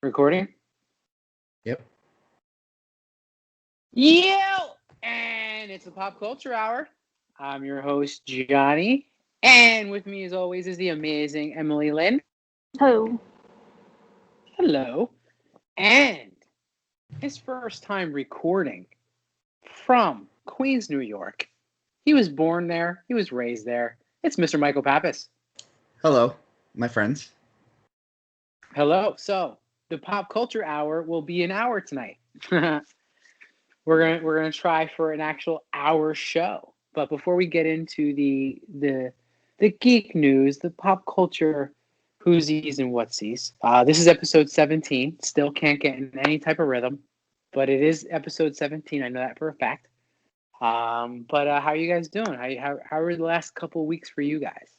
Recording? Yep. Yo! And it's the Pop Culture Hour. I'm your host, Johnny. And with me, as always, is the amazing Emily Lynn. Hello. Hello. And his first time recording from Queens, New York. He was born there. He was raised there. It's Mr. Michael Pappas. Hello, my friends. Hello. So, the Pop Culture Hour will be an hour tonight. We're gonna try for an actual hour show. But before we get into the geek news, the pop culture whoosies and whatsies, this is episode 17. Still can't get in any type of rhythm, but it is episode 17. I know that for a fact. But how are you guys doing? How were the last couple of weeks for you guys?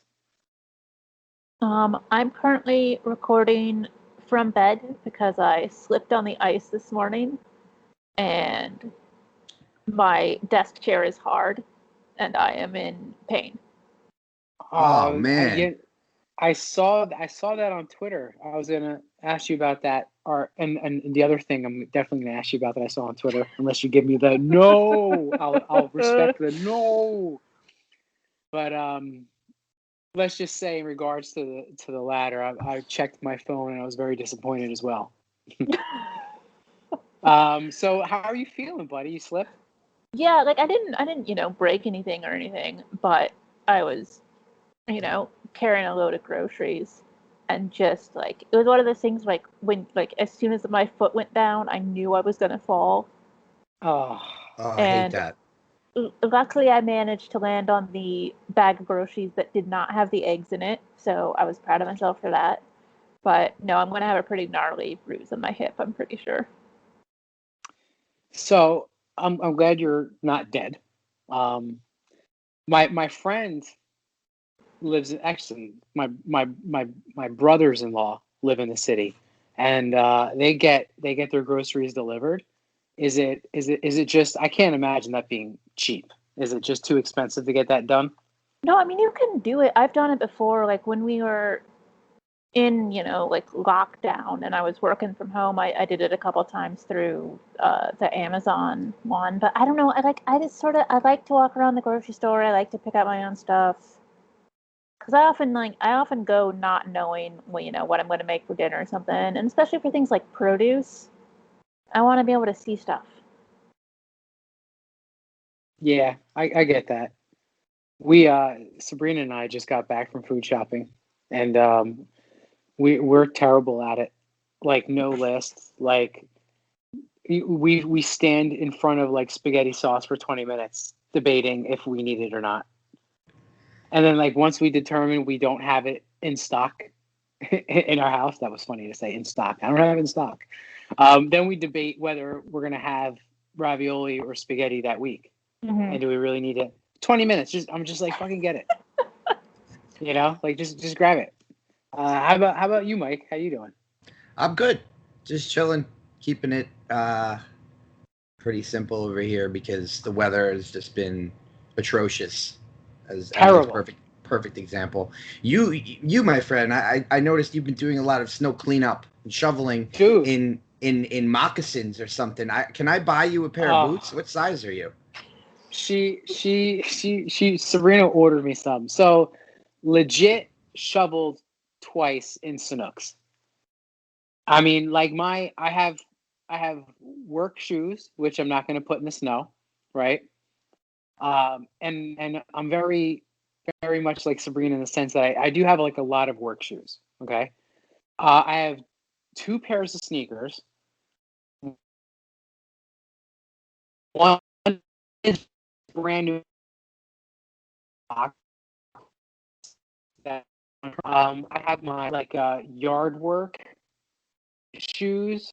I'm currently recording from bed because I slipped on the ice this morning and my desk chair is hard and I am in pain. Oh, man. I saw that on Twitter. I was gonna ask you about that, and the other thing I'm definitely gonna ask you about that I saw on Twitter. Unless you give me the no, I'll respect the no. But let's just say in regards to the latter, I checked my phone and I was very disappointed as well. So how are you feeling, buddy? You slipped? Yeah, like I didn't, break anything or anything, but I was, carrying a load of groceries and just like it was one of those things like when as soon as my foot went down, I knew I was gonna fall. Oh, I hate that. Luckily, I managed to land on the bag of groceries that did not have the eggs in it, so I was proud of myself for that. But no, I'm going to have a pretty gnarly bruise on my hip, I'm pretty sure. So I'm glad you're not dead. My friend lives actually my brothers-in-law live in the city, and they get their groceries delivered. Is it just I can't imagine that being cheap. Is it just too expensive to get that done? No, I mean, you can do it. I've done it before, like when we were in, like lockdown and I was working from home. I did it a couple times through the Amazon one, but I don't know. I like to walk around the grocery store. I like to pick out my own stuff. Because I often go not knowing, well, what I'm going to make for dinner or something. And especially for things like produce, I want to be able to see stuff. Yeah, I get that. We Sabrina and I just got back from food shopping, and we're terrible at it. Like no lists. Like we stand in front of like spaghetti sauce for 20 minutes debating if we need it or not. And then like once we determine we don't have it in stock in our house, that was funny to say in stock. I don't have it in stock. Then we debate whether we're gonna have ravioli or spaghetti that week. Mm-hmm. And do we really need it? 20 minutes. I'm just like fucking get it. Like just grab it. How about you, Mike? How you doing? I'm good. Just chilling, keeping it pretty simple over here because the weather has just been atrocious. As Terrible. a perfect example. You, my friend, I noticed you've been doing a lot of snow cleanup and shoveling Dude. in moccasins or something. Can I buy you a pair of boots? What size are you? She Sabrina ordered me some. So legit shoveled twice in Sanooks. I mean, like I have work shoes, which I'm not going to put in the snow, right? And I'm very, very much like Sabrina in the sense that I do have like a lot of work shoes. Okay, I have 2 pairs of sneakers. One is brand new. I have my like yard work shoes,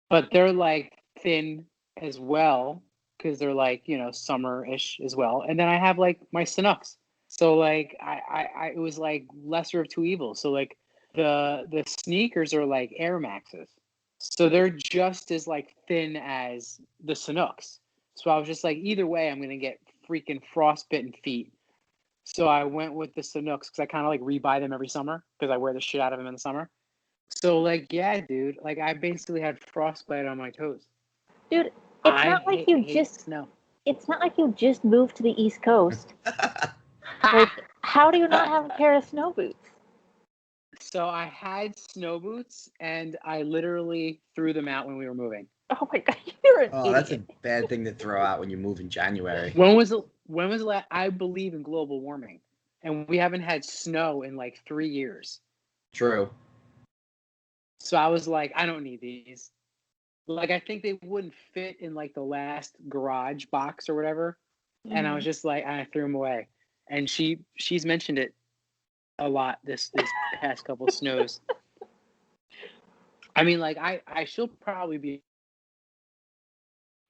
but they're like thin as well because they're like summer-ish as well. And then I have like my Sanooks. So like I it was like lesser of two evils. So like the sneakers are like Air Maxes, so they're just as like thin as the Sanooks. So I was just like, either way, I'm gonna get freaking frostbitten feet. So I went with the Sanooks because I kind of like rebuy them every summer because I wear the shit out of them in the summer. So like, yeah, dude. Like, I basically had frostbite on my toes. Dude, it's I not like hate, you hate just snow. it's not like you just moved to the East Coast. Like, how do you not have a pair of snow boots? So I had snow boots, and I literally threw them out when we were moving. Oh my god, you're an Oh, that's a idiot. bad thing to throw out when you move in January. When was the last? I believe in global warming, and we haven't had snow in like 3 years. True. So I was like, I don't need these. Like, I think they wouldn't fit in like the last garage box or whatever. And I was just like, I threw them away. And she's mentioned it a lot this past couple snows. I mean, like, I she'll probably be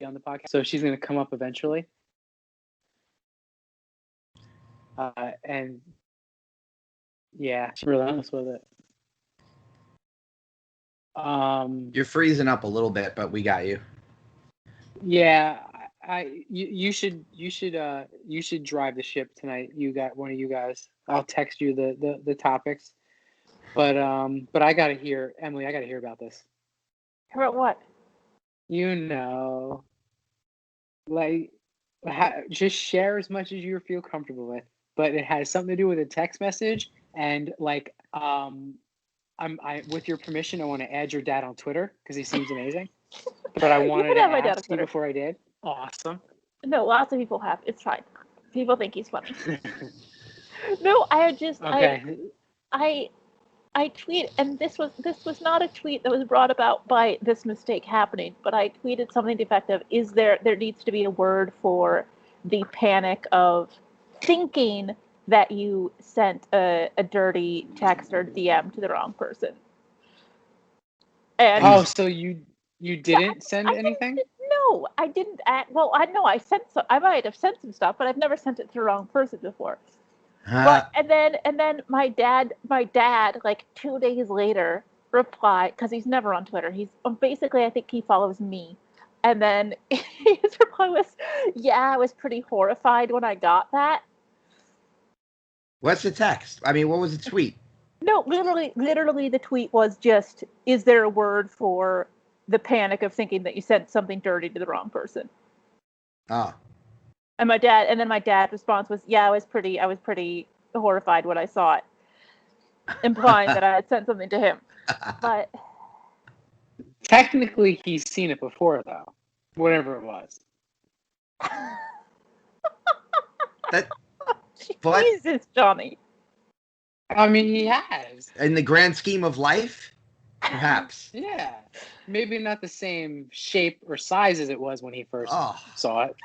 on the podcast, so she's gonna come up eventually. And yeah, she's relentless with it. You're freezing up a little bit, but we got you. Yeah, you should drive the ship tonight. You got one of you guys. I'll text you the topics. But I gotta hear, Emily. I gotta hear about this. About what? You know, like, just share as much as you feel comfortable with. But it has something to do with a text message, and like, with your permission, I want to add your dad on Twitter because he seems amazing. But I wanted can to have my dad on ask you Twitter. before I did. Awesome. No, lots of people have. It's fine. People think he's funny. No, Okay. I tweet, and this was not a tweet that was brought about by this mistake happening, but I tweeted something defective. There needs to be a word for the panic of thinking that you sent a dirty text or DM to the wrong person. And Oh, so you didn't send anything? No, I didn't. Well, I know I sent some. I might have sent some stuff, but I've never sent it to the wrong person before. But and then my dad like 2 days later replied, because he's never on Twitter. He's basically, I think he follows me, and then his reply was, "Yeah, I was pretty horrified when I got that." What's the text? I mean, what was the tweet? No, literally, the tweet was just, "Is there a word for the panic of thinking that you sent something dirty to the wrong person?" Oh. And my dad's response was, "Yeah, I was pretty horrified when I saw it," implying that I had sent something to him. But technically, he's seen it before, though. Whatever it was. Jesus, Johnny. I mean, he has. In the grand scheme of life, perhaps. Yeah. Maybe not the same shape or size as it was when he first saw it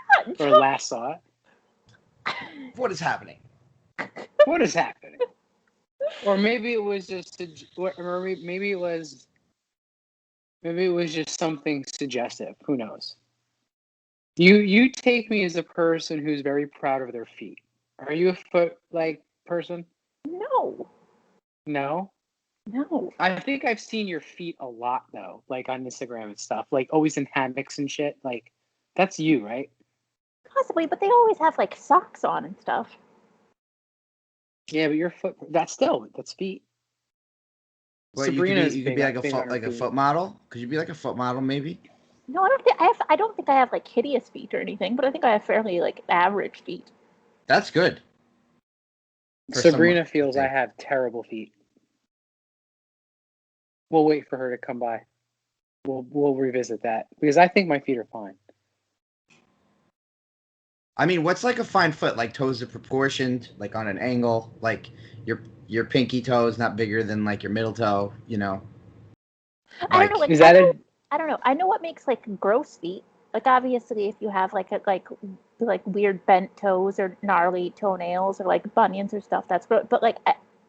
or last saw it. What is happening? What is happening? Or maybe it was just, or maybe it was just something suggestive. Who knows? You take me as a person who's very proud of their feet. Are you a foot person? No. No. No. I think I've seen your feet a lot though, like on Instagram and stuff, like always in hammocks and shit. Like, that's you, right? Possibly, but they always have like socks on and stuff. Yeah, but your foot, that's feet. Well, Sabrina's you could be like a foot model. Could you be like a foot model, maybe? No, I don't think I have like hideous feet or anything, but I think I have fairly like average feet. That's good. Sabrina feels I have terrible feet. We'll wait for her to come by. We'll revisit that because I think my feet are fine. I mean, what's like a fine foot? Like toes are proportioned, like on an angle, like your pinky toe is not bigger than like your middle toe, you know. I don't know. Like, is that I don't know. I know what makes like gross feet. Like obviously, if you have like weird bent toes or gnarly toenails or like bunions or stuff, that's gross. But like,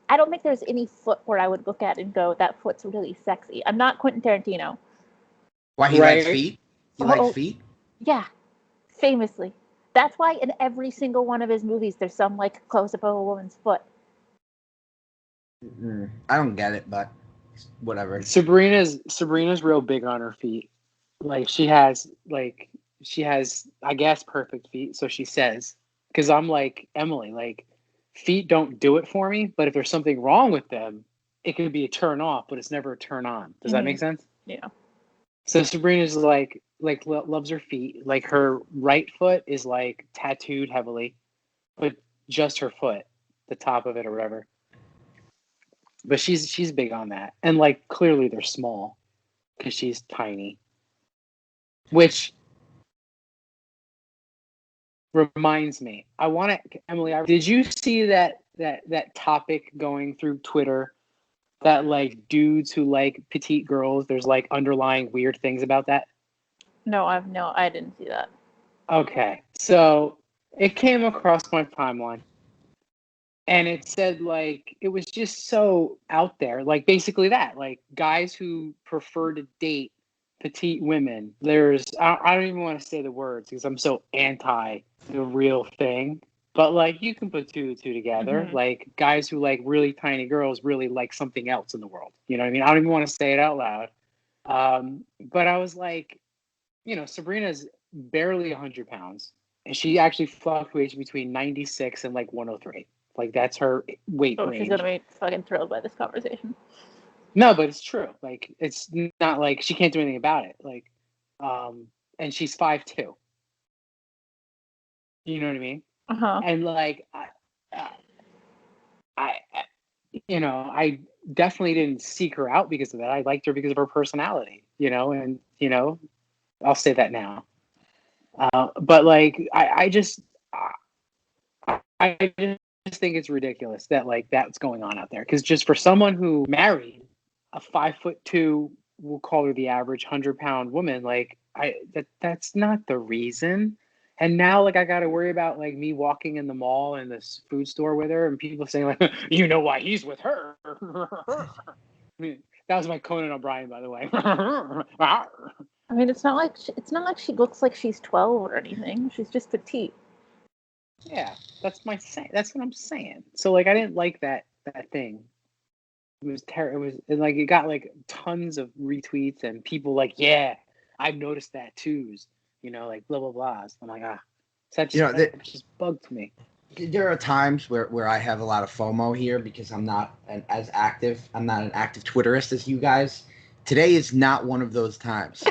I don't think there's any foot where I would look at and go, that foot's really sexy. I'm not Quentin Tarantino. Why he likes feet? He likes feet? Yeah, famously. That's why in every single one of his movies, there's some like close up of a woman's foot. I don't get it, but whatever. Sabrina's real big on her feet. Like she has, I guess, perfect feet. So she says, because I'm like Emily, like feet don't do it for me. But if there's something wrong with them, it could be a turn off, but it's never a turn on. Does that make sense? Yeah. So Sabrina's loves her feet. Like her right foot is like tattooed heavily, but just her foot, the top of it or whatever. But she's big on that, and like clearly they're small because she's tiny. Which reminds me, I want to, Emily. Did you see that topic going through Twitter? That like dudes who like petite girls, there's like underlying weird things about that. No, I didn't see that. Okay, so it came across my timeline, and it said like it was just so out there, like basically that, like guys who prefer to date petite women. I don't even want to say the words because I'm so anti the real thing. But like you can put two together. Mhm. Like guys who like really tiny girls really like something else in the world. You know what I mean? I don't even want to say it out loud. But I was like, Sabrina's barely 100 pounds, and she actually fluctuates between 96 and like 103. Like that's her weight Oh, range. she's gonna be fucking thrilled by this conversation. No, but it's true. Like it's not like she can't do anything about it. Like, and she's 5'2". You know what I mean? Uh-huh. And like I definitely didn't seek her out because of that. I liked her because of her personality, and I'll say that now. But like I just think it's ridiculous that like that's going on out there. Because just for someone who married a 5'2", we'll call her the average 100-pound woman, like that's not the reason. And now, like, I got to worry about like me walking in the mall and this food store with her, and people saying like, "You know why he's with her?" I mean, that was my Conan O'Brien, by the way. I mean, it's not like she looks like she's 12 or anything. She's just petite. Yeah, that's what I'm saying. So like, I didn't like that thing. It was terrible. It got like tons of retweets and people like, yeah, I've noticed that too. Like blah blah blah. I'm like, so that just bugged me. There are times where I have a lot of FOMO here because I'm not as active. I'm not an active Twitterist as you guys. Today is not one of those times.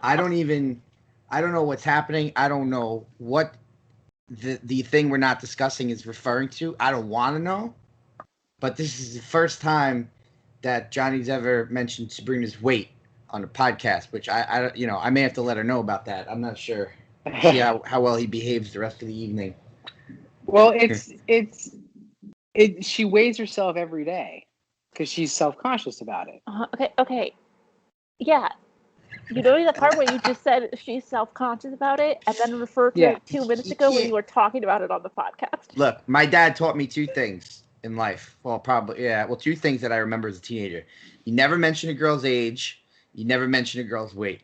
I don't know what's happening. I don't know what the thing we're not discussing is referring to. I don't want to know. But this is the first time that Johnny's ever mentioned Sabrina's weight on a podcast, which I may have to let her know about that. I'm not sure. See how well he behaves the rest of the evening. Well, she weighs herself every day because she's self-conscious about it. Okay. Yeah. You know the part where you just said she's self-conscious about it and then referred to it 2 minutes ago when you were talking about it on the podcast? Look, my dad taught me two things in life. Well, two things that I remember as a teenager. You never mention a girl's age. You never mention a girl's weight.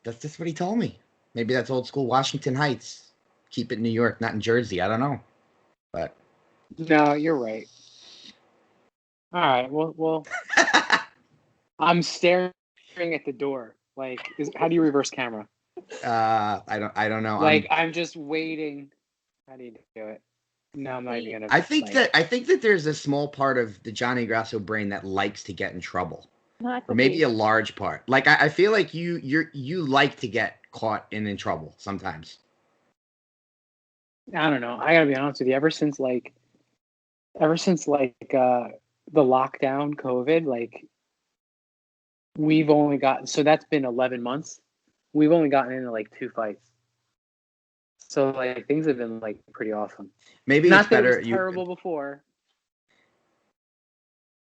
That's just what he told me. Maybe that's old school Washington Heights. Keep it in New York, not in Jersey. I don't know. But no, you're right. All right. Well, I'm staring at the door. Like, how do you reverse camera? I don't know. Like, I'm just waiting. How do you do it? No, I'm not even gonna. I think that there's a small part of the Johnny Grasso brain that likes to get in trouble, or maybe a large part. Like I feel like you like to get caught in trouble sometimes. I don't know. I gotta be honest with you. Ever since the lockdown, COVID, like we've only gotten, so that's been 11 months. We've only gotten into like 2 fights. So like things have been like pretty awesome. Maybe not it's better. That it was terrible before.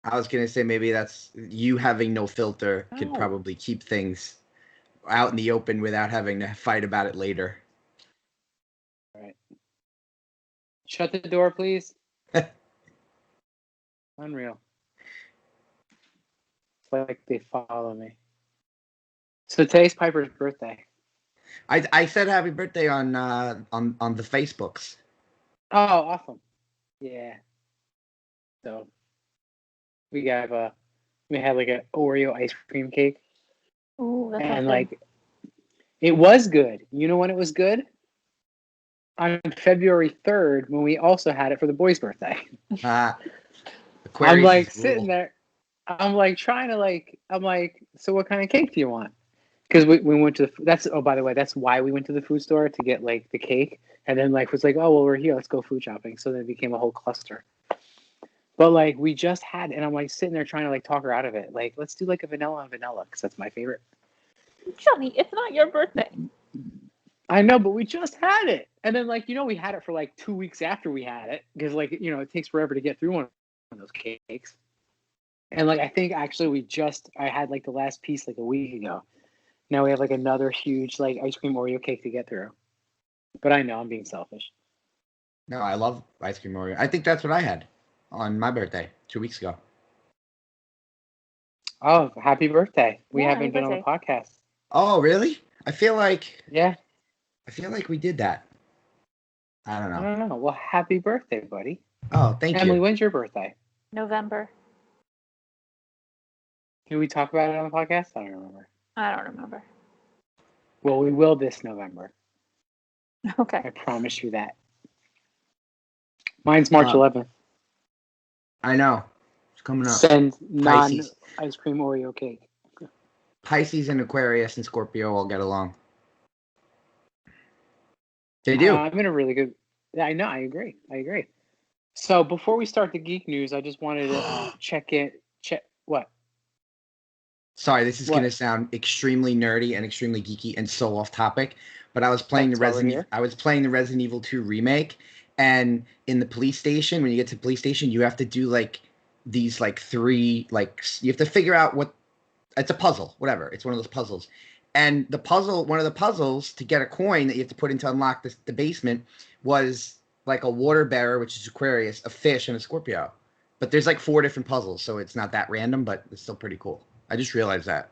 I was gonna say maybe that's you having no filter could probably keep things out in the open without having to fight about it later. All right. Shut the door, please. Unreal. It's like they follow me. So today's Piper's birthday. I said happy birthday on the Facebooks. Oh, awesome! Yeah. So we had like an Oreo ice cream cake. Oh, that's and awesome. Like it was good. You know when it was good? On February 3rd, when we also had it for the boy's birthday. Aquarius I'm like is sitting rule. there. I'm like trying to like. I'm like, so what kind of cake do you want? Because we went to the. That's by the way, that's why we went to the food store to get like the cake, and then like was like, oh well, we're here, let's go food shopping. So then it became a whole cluster. But like we just had, and I'm like sitting there trying to like talk her out of it. Like let's do like a vanilla on vanilla because that's my favorite. Johnny, it's not your birthday. I know, but we just had it, and then like we had it for like 2 weeks after we had it because like it takes forever to get through one of those cakes. And like I think actually I had like the last piece like a week ago. Now we have like another huge like ice cream Oreo cake to get through. But I know I'm being selfish. No, I love ice cream Oreo. I think that's what I had on my birthday 2 weeks ago. Oh, happy birthday! We Yeah, haven't happy been on the birthday. podcast. Oh, really? Yeah, I feel like we did that. I don't I know. don't know. Well, happy birthday, buddy. Oh, thank Emily, you. when's your birthday? November. Did we talk about it on the podcast? I don't remember. I don't remember. Well, we will this November. Okay. I promise you that. Mine's March 11th. I know. It's coming up. Send Pisces. non-ice cream Oreo cake. Pisces and Aquarius and Scorpio all get along. They do. I'm in a really good. Yeah, I know. I agree. So before we start the geek news, I just wanted to check what. Sorry, this is What? going to sound extremely nerdy and extremely geeky and so off topic, but I was playing That's why we're here. I was playing the Resident Evil 2 remake, and in the police station, when you get to the police station, you have to do like these like three you have to figure out what it's a puzzle, whatever. It's one of those puzzles. And one of the puzzles to get a coin that you have to put in to unlock the basement was like a water bearer, which is Aquarius, a fish, and a Scorpio. But there's like 4 different puzzles, so it's not that random, but it's still pretty cool. I just realized that.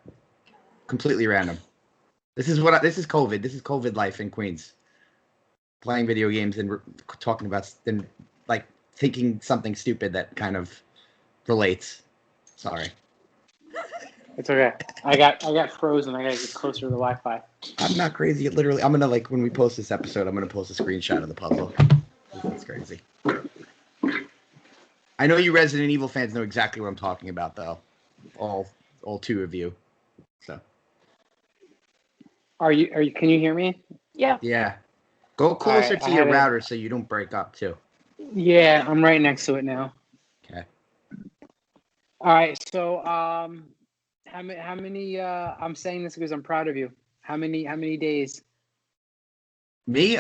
Completely random. This is COVID. This is COVID life in Queens. Playing video games and talking about and like thinking something stupid that kind of relates. Sorry. It's okay. I got frozen. I gotta get closer to the Wi-Fi. I'm not crazy. Literally, I'm gonna when we post this episode, I'm gonna post a screenshot of the puzzle. That's crazy. I know you Resident Evil fans know exactly what I'm talking about, though. All 2 of you. So. Are you? Can you hear me? Yeah. Yeah. Go closer Right, to your router so you don't break up too. Yeah, I'm right next to it now. Okay. All right. So how many? I'm saying this because I'm proud of you. How many days? Me,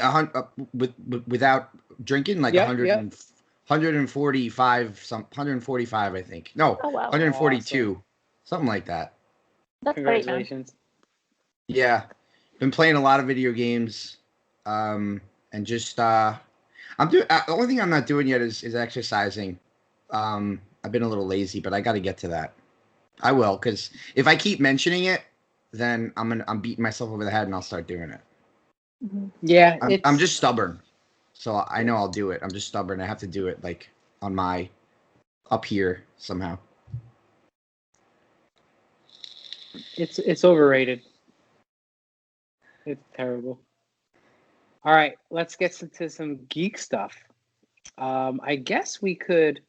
without drinking, like 145, 145, I think. No, Oh, wow. 142, Awesome. Something like that. That's great, man. Congratulations. Yeah, been playing a lot of video games, and just I'm doing. The only thing I'm not doing yet is exercising. I've been a little lazy, but I got to get to that. I will, because if I keep mentioning it, then I'm beating myself over the head, and I'll start doing it. Mm-hmm. Yeah, I'm just stubborn, so I know I'll do it. I'm just stubborn. I have to do it like on my up here somehow. It's overrated. It's terrible. All right, let's get into some geek stuff. I guess we could.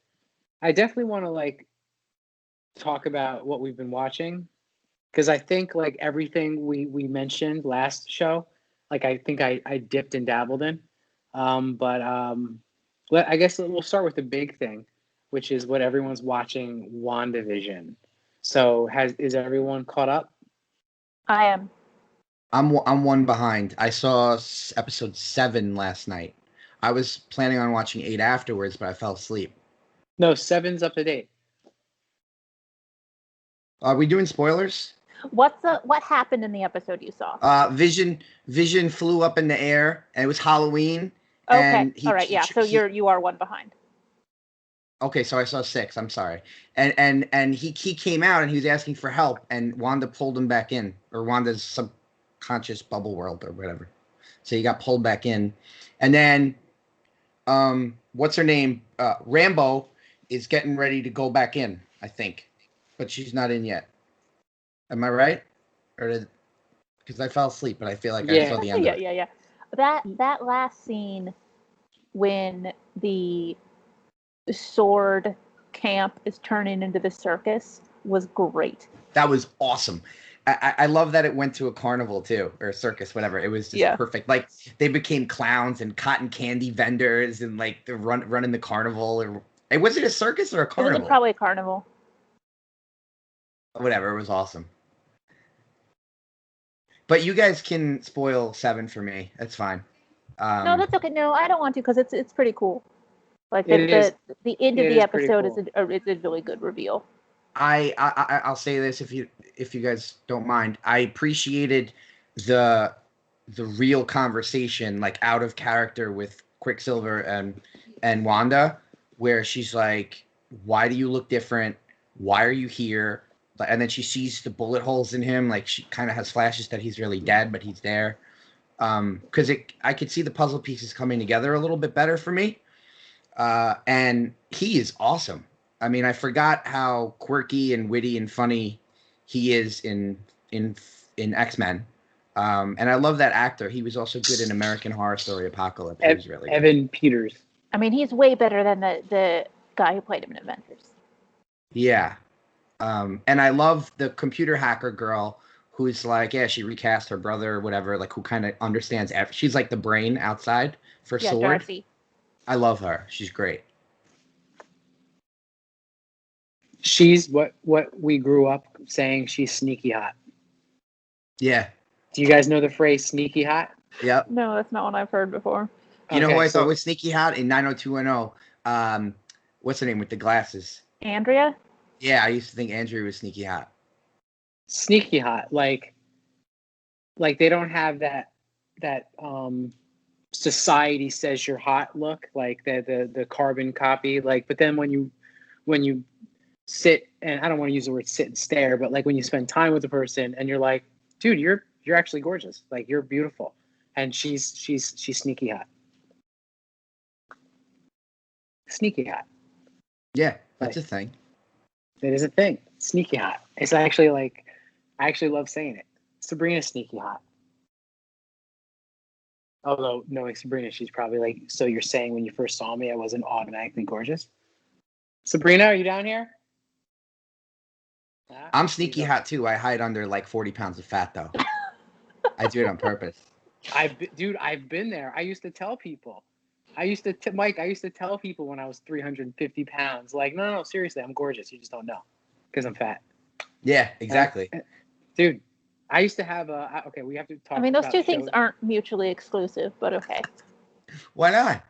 I definitely want to like talk about what we've been watching because I think like everything we mentioned last show, like I think I dipped and dabbled in. I guess we'll start with the big thing, which is what everyone's watching, WandaVision. So is everyone caught up? I am. I'm 1 behind. I saw episode 7 last night. I was planning on watching 8 afterwards, but I fell asleep. No, 7's up to date. Are we doing spoilers? What happened in the episode you saw? Vision flew up in the air, and it was Halloween. Okay. And All right. Yeah. So you are 1 behind. Okay, so I saw 6. I'm sorry. And he came out and he was asking for help, and Wanda pulled him back in, or Wanda's subconscious bubble world or whatever. So he got pulled back in, and then what's her name? Rambo is getting ready to go back in, I think, but she's not in yet. Am I right? Or because I fell asleep, but I feel like I saw the end. Yeah. That last scene when the sword camp is turning into the circus was great. That was awesome. I love that it went to a carnival too, or a circus, whatever. It was just perfect. Like they became clowns and cotton candy vendors, and like they're running the carnival. Or was it a circus or a carnival? It was probably a carnival. Whatever, it was awesome. But you guys can spoil 7 for me. That's fine. No, that's okay. No, I don't want to because it's pretty cool. Like the end of the episode is a really good reveal. I'll say this if you guys don't mind. I appreciated the real conversation, like out of character with Quicksilver and Wanda, where she's like, "Why do you look different? Why are you here?" And then she sees the bullet holes in him. Like she kind of has flashes that he's really dead, but he's there. Because I could see the puzzle pieces coming together a little bit better for me. And he is awesome. I mean, I forgot how quirky and witty and funny he is in X-Men. And I love that actor. He was also good in American Horror Story Apocalypse. He was really Evan Peters. I mean, he's way better than the guy who played him in Avengers. Yeah. And I love the computer hacker girl who's like, yeah, she recast her brother or whatever, like who kind of understands. She's like the brain outside for Sword. Darcy. I love her. She's great. She's what we grew up saying. She's sneaky hot. Yeah. Do you guys know the phrase sneaky hot? Yep. No, that's not one I've heard before. You know who I thought was sneaky hot in 90210? What's her name with the glasses? Andrea? Yeah, I used to think Andrea was sneaky hot. Sneaky hot, like they don't have that society says you're hot look, like the carbon copy, like. But then when you sit, and I don't want to use the word sit and stare, but like when you spend time with a person and you're like, dude, you're actually gorgeous, like you're beautiful, and she's sneaky hot. Sneaky hot. Yeah, that's a thing. It is a thing. Sneaky hot. It's actually like, I actually love saying it. Sabrina's sneaky hot. Although knowing Sabrina, she's probably like, so you're saying when you first saw me, I wasn't automatically gorgeous? Sabrina, are you down here? I'm sneaky hot too. I hide under like 40 pounds of fat though. I do it on purpose. I've been there. I used to tell people. Mike, I used to tell people when I was 350 pounds, like, no, seriously, I'm gorgeous. You just don't know because I'm fat. Yeah, exactly. Dude, I used to have okay, we have to talk. I mean, those two things aren't mutually exclusive, but okay. Why not?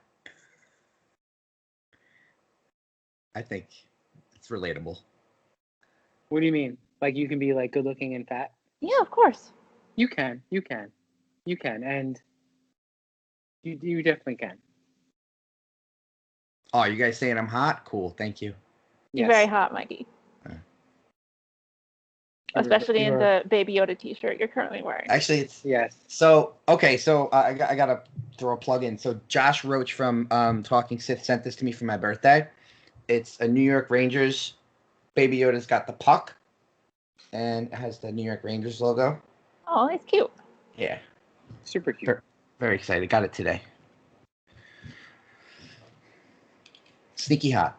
I think it's relatable. What do you mean? Like you can be like good looking and fat? Yeah, of course. You can, and you definitely can. Oh, you guys saying I'm hot? Cool, thank you. You're very hot, Mikey. Especially in the Baby Yoda t-shirt you're currently wearing. Actually, it's yes. So okay, so I gotta throw a plug in. So Josh Roach from Talking Sith sent this to me for my birthday. It's a New York Rangers. Baby Yoda's got the puck, and it has the New York Rangers logo. Oh, it's cute. Yeah, super cute. Very excited. Got it today. Sneaky hot.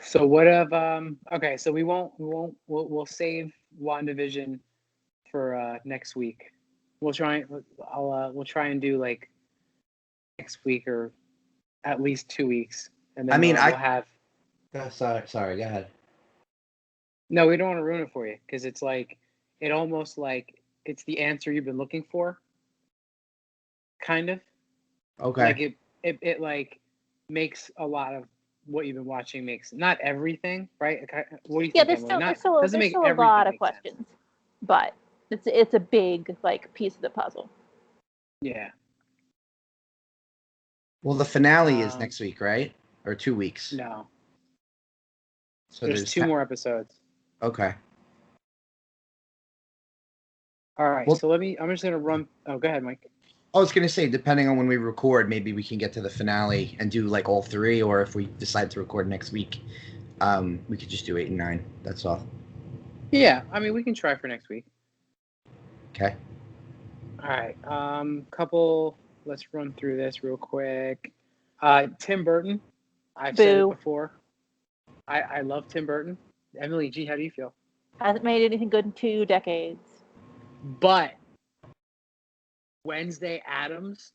So what of okay, so we'll save WandaVision for next week. We'll try and do like next week or at least 2 weeks, and then we'll have. Sorry, go ahead. No, we don't want to ruin it for you because it's like it almost like it's the answer you've been looking for. Kind of. Okay. Like it like makes a lot of what you've been watching makes not everything, right? What do you think? Yeah, there's still a lot of questions, but it's a big like piece of the puzzle. Yeah. Well, the finale is next week, right? Or 2 weeks? No. So there's 2 more episodes. Okay. All right. Well, so I'm just gonna run. Oh, go ahead, Mike. I was gonna say, depending on when we record, maybe we can get to the finale and do like all 3, or if we decide to record next week, we could just do 8 and 9. That's all. Yeah, I mean, we can try for next week. Okay. All right. Let's run through this real quick. Tim Burton. I've said it before. I love Tim Burton. Emily G, how do you feel? Hasn't made anything good in 2 decades. But Wednesday Addams,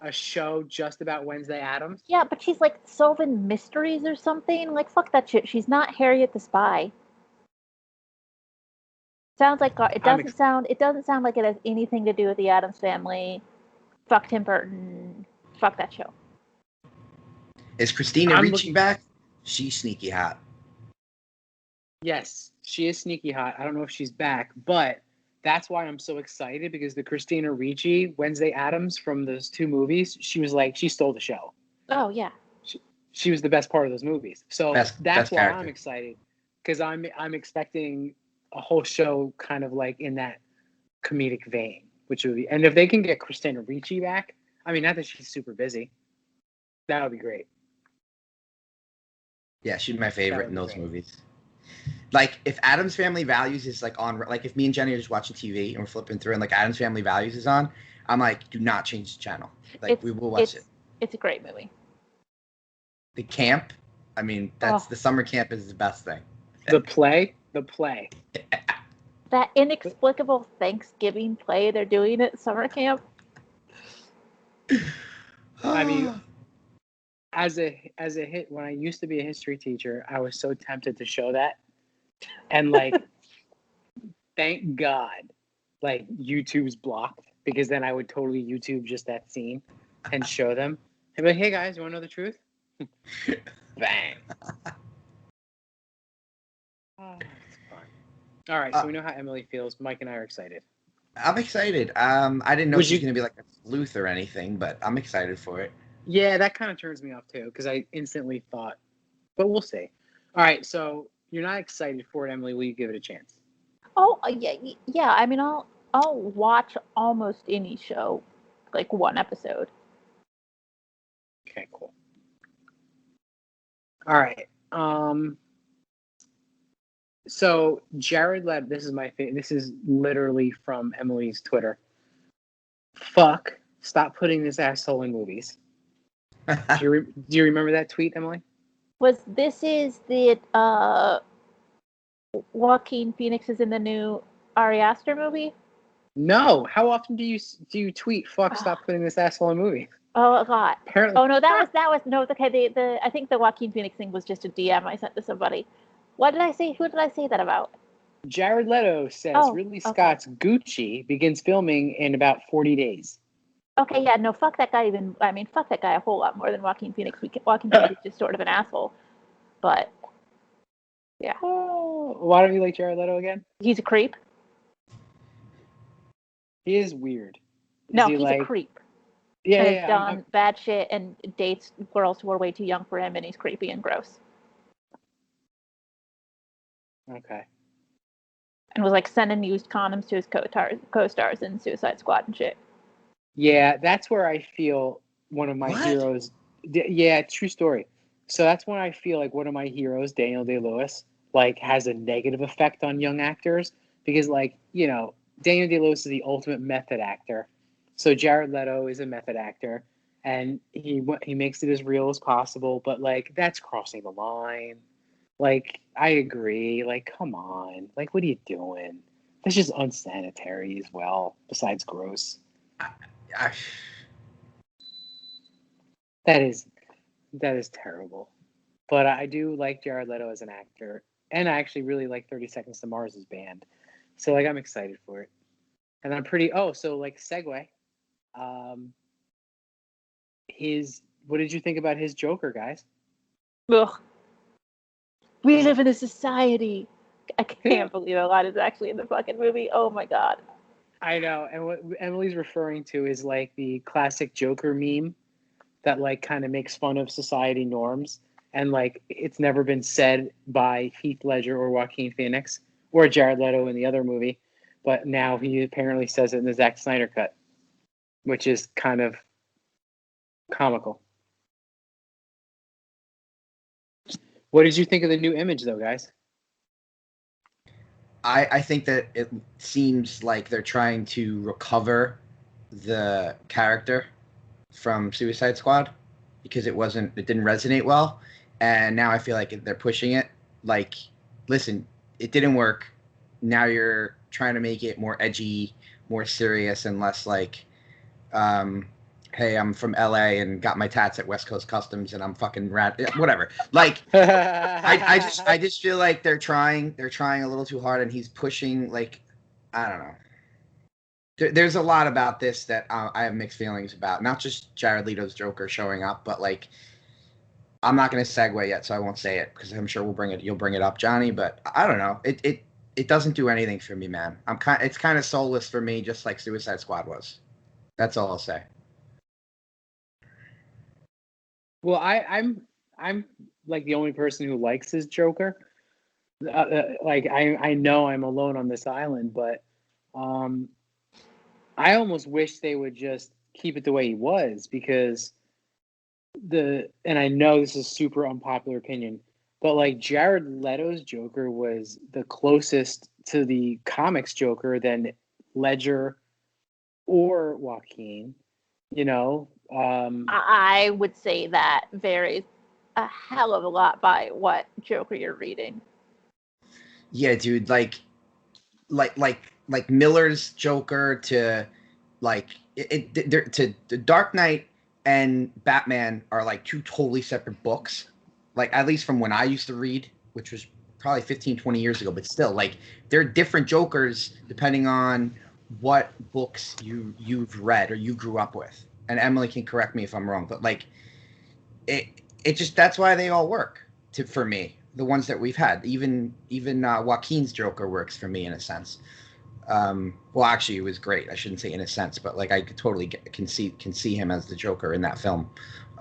a show just about Wednesday Addams. Yeah, but she's like solving mysteries or something. Like, fuck that shit. She's not Harriet the Spy. Sounds like it doesn't sound. It doesn't sound like it has anything to do with the Addams Family. Fuck Tim Burton. Fuck that show. Is Christina Ricci back? She's sneaky hot. Yes, she is sneaky hot. I don't know if she's back, but that's why I'm so excited, because the Christina Ricci, Wednesday Addams from those 2 movies, she was like, she stole the show. Oh, yeah. She was the best part of those movies. So that's why I'm excited, because I'm expecting a whole show kind of like in that comedic vein, which would be, and if they can get Christina Ricci back, I mean, not that she's super busy, that would be great. Yeah, she's my favorite in those movies. Like, if Addams Family Values is like on, like if me and Jenny are just watching TV and we're flipping through and like Addams Family Values is on, I'm like, do not change the channel. Like, we will watch it. It's a great movie. The camp, I mean, that's the summer camp is the best thing. The play. That inexplicable Thanksgiving play they're doing at summer camp. I mean, as a hit, when I used to be a history teacher, I was so tempted to show that, and like, thank God, like YouTube's blocked, because then I would totally YouTube just that scene and show them. I'd be like, hey guys, you want to know the truth? Bang. Oh, it's fun. All right, so we know how Emily feels. Mike and I are excited. I'm excited. I didn't know she's going to be like a sleuth or anything, but I'm excited for it. Yeah, that kind of turns me off too, because I instantly thought, but we'll see. All right, so you're not excited for it, Emily. Will you give it a chance? Oh, yeah. I mean, I'll watch almost any show, like 1 episode. Okay, cool. All right. So Jared Leto, this is my favorite. This is literally from Emily's Twitter. Fuck! Stop putting this asshole in movies. Do you remember that tweet, Emily? This is the Joaquin Phoenix is in the new Ari Aster movie? No. How often do you tweet? Fuck! Stop putting this asshole in movies. Oh God! Apparently. Oh no, that was no. Okay, the I think the Joaquin Phoenix thing was just a DM I sent to somebody. What did I say? Who did I say that about? Jared Leto says Ridley Scott's Gucci begins filming in about 40 days. Okay, yeah, no, fuck that guy fuck that guy a whole lot more than Joaquin Phoenix. Joaquin Phoenix is just sort of an asshole. But, yeah. Oh, why don't you like Jared Leto again? He's a creep. He is weird. He's a creep. Yeah, and he's done bad shit and dates girls who are way too young for him, and he's creepy and gross. Okay. And was like sending used condoms to his co-stars in Suicide Squad and shit. Yeah, that's where I feel one of my heroes. Yeah, true story. So that's when I feel like one of my heroes, Daniel Day-Lewis, like has a negative effect on young actors, because, like, you know, Daniel Day-Lewis is the ultimate method actor. So Jared Leto is a method actor, and he makes it as real as possible. But like, that's crossing the line. Like, I agree. Like, come on. Like, what are you doing? That's just unsanitary as well. Besides gross. That is terrible. But I do like Jared Leto as an actor, and I actually really like 30 Seconds to Mars' band. So like, I'm excited for it, and I'm pretty. Oh, so like segue. What did you think about his Joker, guys? Ugh. We live in a society. I can't believe a lot is actually in the fucking movie. Oh my God. I know. And what Emily's referring to is like the classic Joker meme that like kind of makes fun of society norms. And like, it's never been said by Heath Ledger or Joaquin Phoenix or Jared Leto in the other movie. But now he apparently says it in the Zack Snyder cut, which is kind of comical. What did you think of the new image, though, guys? I think that it seems like they're trying to recover the character from Suicide Squad because it didn't resonate well. and now I feel like they're pushing it. Like, listen, it didn't work. Now you're trying to make it more edgy, more serious, and less like, hey, I'm from LA and got my tats at West Coast Customs and I'm fucking whatever. Like, I just feel like they're trying a little too hard, and he's pushing, like, I don't know. There's a lot about this that I have mixed feelings about. Not just Jared Leto's Joker showing up, but like, I'm not going to segue yet, so I won't say it because I'm sure you'll bring it up, Johnny. But I don't know. It doesn't do anything for me, man. It's kind of soulless for me, just like Suicide Squad was. That's all I'll say. Well, I'm like the only person who likes his Joker. Like I know I'm alone on this island, but I almost wish they would just keep it the way he was, because and I know this is super unpopular opinion, but like Jared Leto's Joker was the closest to the comics Joker than Ledger or Joaquin, you know. I would say that varies a hell of a lot by what Joker you're reading. Yeah, dude, like Miller's Joker to like to the Dark Knight and Batman are like two totally separate books. Like, at least from when I used to read, which was probably 15, 20 years ago, but still, like, they're different Jokers depending on what books you've read or you grew up with. And Emily can correct me if I'm wrong, but like, it just, that's why they all work for me. The ones that we've had, even Joaquin's Joker works for me in a sense. Well, actually, it was great. I shouldn't say in a sense, but like, I could totally can see him as the Joker in that film.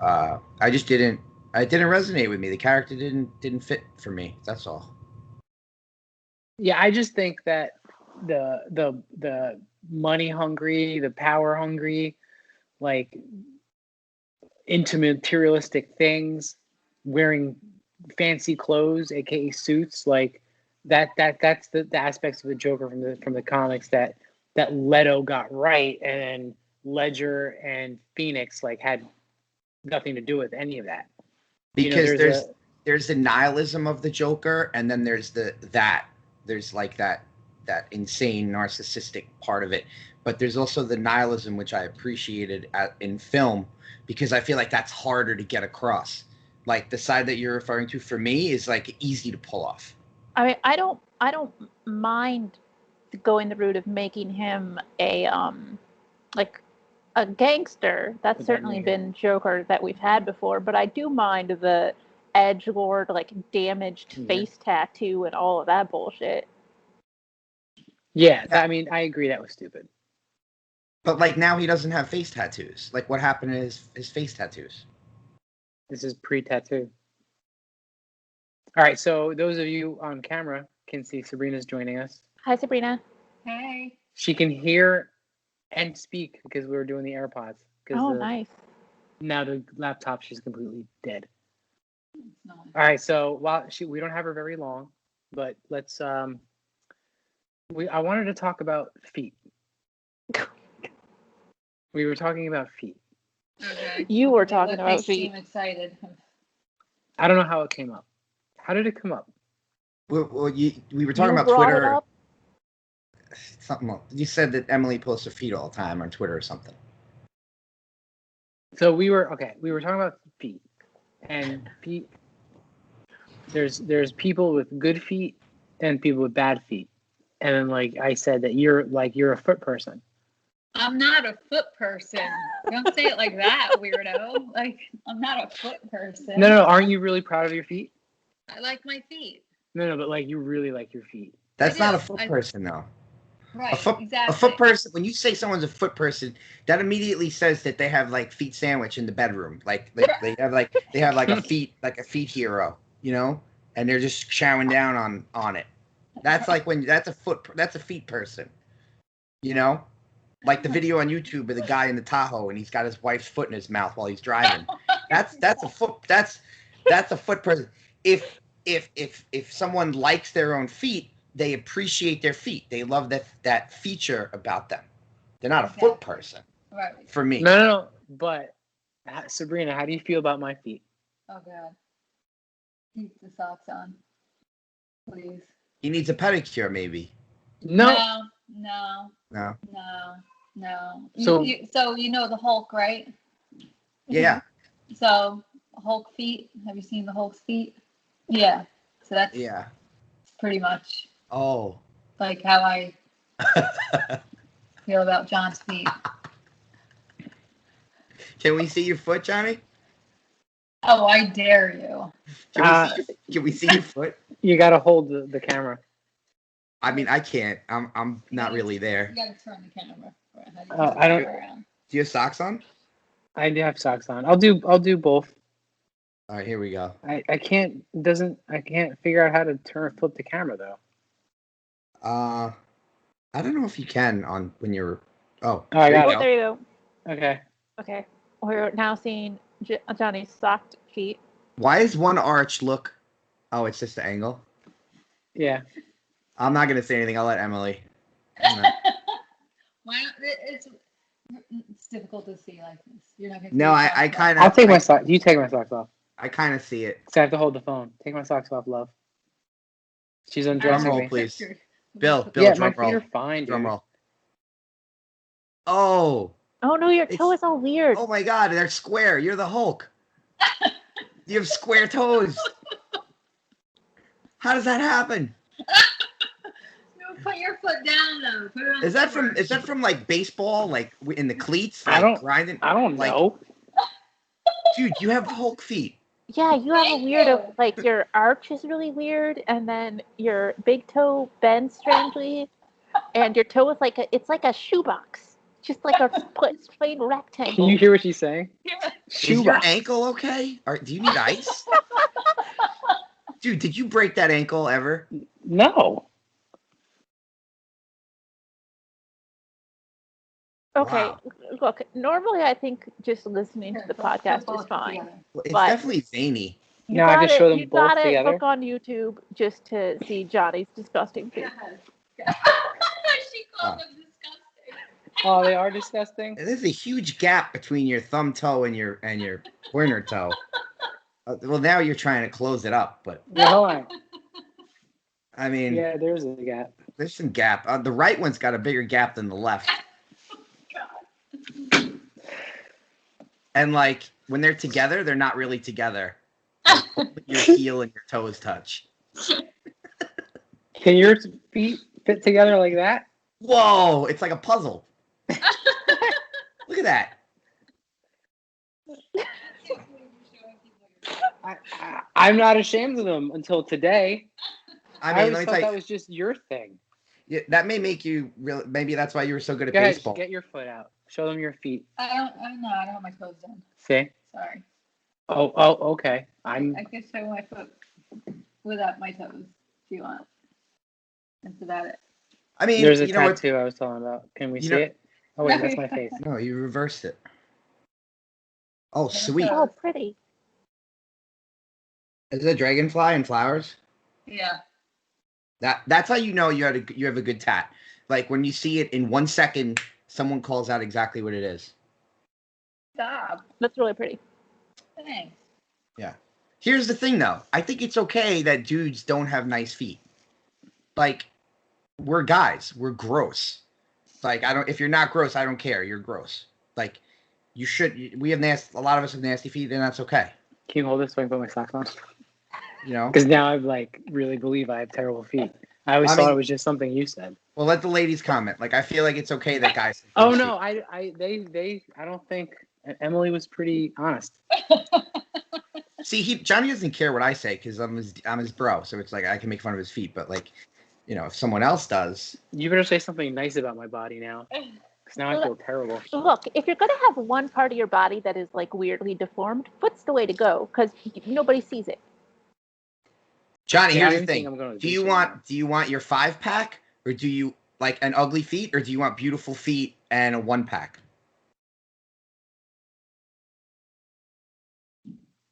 I just didn't. It didn't resonate with me. The character didn't fit for me. That's all. Yeah, I just think that the money hungry, the power hungry, like, into materialistic things, wearing fancy clothes, aka suits, like that's the aspects of the Joker from the comics that Leto got right, and then Ledger and Phoenix like had nothing to do with any of that. Because there's the nihilism of the Joker, and then there's there's like that insane narcissistic part of it, but there's also the nihilism, which I appreciated in film, because I feel like that's harder to get across. Like, the side that you're referring to for me is like easy to pull off. I mean, I don't mind going the route of making him a like a gangster. That's certainly been Joker that we've had before, but I do mind the edgelord, like, damaged face tattoo and all of that bullshit. Yeah, I mean, I agree that was stupid. But like, now he doesn't have face tattoos. Like, what happened to his face tattoos? This is pre-tattoo. All right, so those of you on camera can see Sabrina's joining us. Hi, Sabrina. Hey. She can hear and speak because we were doing the AirPods. Oh, nice. Now the laptop, she's completely dead. All right, so we don't have her very long, but let's I wanted to talk about feet. We were talking about feet. Okay. You were talking about feet. I'm excited. I don't know how it came up. How did it come up? Well, we were talking about Twitter. Something. You said that Emily posts her feet all the time on Twitter or something. So we were talking about feet, and feet. There's people with good feet and people with bad feet, and then, like, I said that you're a foot person. I'm not a foot person. Don't say it like that, weirdo. Like, I'm not a foot person. No, aren't you really proud of your feet? I like my feet. No, but like, you really like your feet. That's not a foot person, though. Right, exactly. A foot person, when you say someone's a foot person, that immediately says that they have like feet sandwich in the bedroom. Like, they have like a feet hero, you know? And they're just chowing down on it. That's like that's a feet person. You know? Like the video on YouTube of the guy in the Tahoe and he's got his wife's foot in his mouth while he's driving. That's a foot person. If someone likes their own feet, they appreciate their feet. They love that feature about them. They're not a foot person. Right. For me. No. But Sabrina, how do you feel about my feet? Oh God. Keep the socks on, please. He needs a pedicure, maybe. No. No. So- So you know the Hulk, right? Yeah. So Hulk feet. Have you seen the Hulk's feet? Yeah. So that's Yeah. pretty much Oh. like how I feel about John's feet. Can we see your foot, Johnny? Oh, I dare you. Can we see your foot? You gotta hold the camera. I mean, I can't. I'm not really there. You gotta turn the camera. I don't- Around. Do you have socks on? I do have socks on. I'll do both. All right, here we go. I can't figure out how to flip the camera though. I don't know if you can on when you're. Oh, Oh, I there got you Oh, go. there you go. Okay. Okay. We're now seeing Johnny's socked feet. Why is one arch look? Oh, it's just the angle. Yeah. I'm not gonna say anything. I'll let Emily. Why not? It's difficult to see like this. You're not gonna. No, I kind I'll of. take my socks. You take my socks off. I kind of see it. So I have to hold the phone. Take my socks off, love. She's Drum undressing roll, me. please. Bill, Yeah, drum my feet roll. are fine, dude. Drum roll. Oh, Oh no, your toe It's- is all weird. oh my God! They're square. You're the Hulk. You have square toes. How does that happen? No, put your foot down though. Put it on Is the that floor. from like baseball, like in the cleats? I Like, don't- grinding. I don't like, know. Dude, you have Hulk feet. Yeah, you have a Thank weird you. like your arch is really weird, and then your big toe bends strangely, and your toe is it's like a shoebox, just like a plain rectangle. Can you hear what she's saying? Yeah. Is your Shoebox. ankle okay? Or do you need ice? Dude, did you break that ankle ever? No. Okay, Wow. look. Normally, I think just listening to Here, the put- put podcast both is fine. together. Well, it's But- definitely veiny. You No, I gotta- just show them you both gotta together. look on YouTube just to see Johnny's disgusting feet. Yes. She called them disgusting. Oh, they are disgusting. There's a huge gap between your thumb toe and your pointer toe. Well, now you're trying to close it up, but Yeah, hold on. I mean, Yeah, there's a gap. there's some gap. The right one's got a bigger gap than the left. And like when they're together, they're not really together. Like, your heel and your toes touch. Can your feet fit together like that? Whoa! It's like a puzzle. Look at that. I'm not ashamed of them until today. I I mean, always let me thought tell that you, was just your thing. yeah, that may make you real. Maybe that's why you were so good at Go ahead, baseball. get your foot out. Show them your feet. I don't have my toes done. See? Sorry. Oh, okay. I can show my foot without my toes if you want. That's about it. I mean, There's a you know what? tattoo I was talking about. Can we You see know- it? Oh wait, that's my face. No, you reversed it. Oh, sweet. Oh, pretty. Is it a dragonfly and flowers? Yeah. That's how you know you have a good tat. Like when you see it in 1 second, someone calls out exactly what it is. Stop. That's really pretty. Thanks. Here's the thing, though. I think it's okay that dudes don't have nice feet. Like, we're guys. We're gross. Like, if you're not gross, I don't care. You're gross. Like, you should. We have a lot of us have nasty feet, and that's okay. Can you hold this so I can put my socks on? You know. Because now I really believe I have terrible feet. I always I thought mean- it was just something you said. Well, let the ladies comment. Like, I feel like it's okay that guys. have Oh nice no, feet. I don't think Emily was pretty honest. See, Johnny doesn't care what I say because I'm his bro. So it's like I can make fun of his feet, but like, you know, if someone else does, You better say something nice about my body now, because now I feel terrible. Look, if you're gonna have one part of your body that is like weirdly deformed, foot's the way to go because nobody sees it. Johnny, Yeah, I here's the didn't think thing. I'm gonna Do you so want your 5-pack or do you like an ugly feet or do you want beautiful feet and a 1-pack?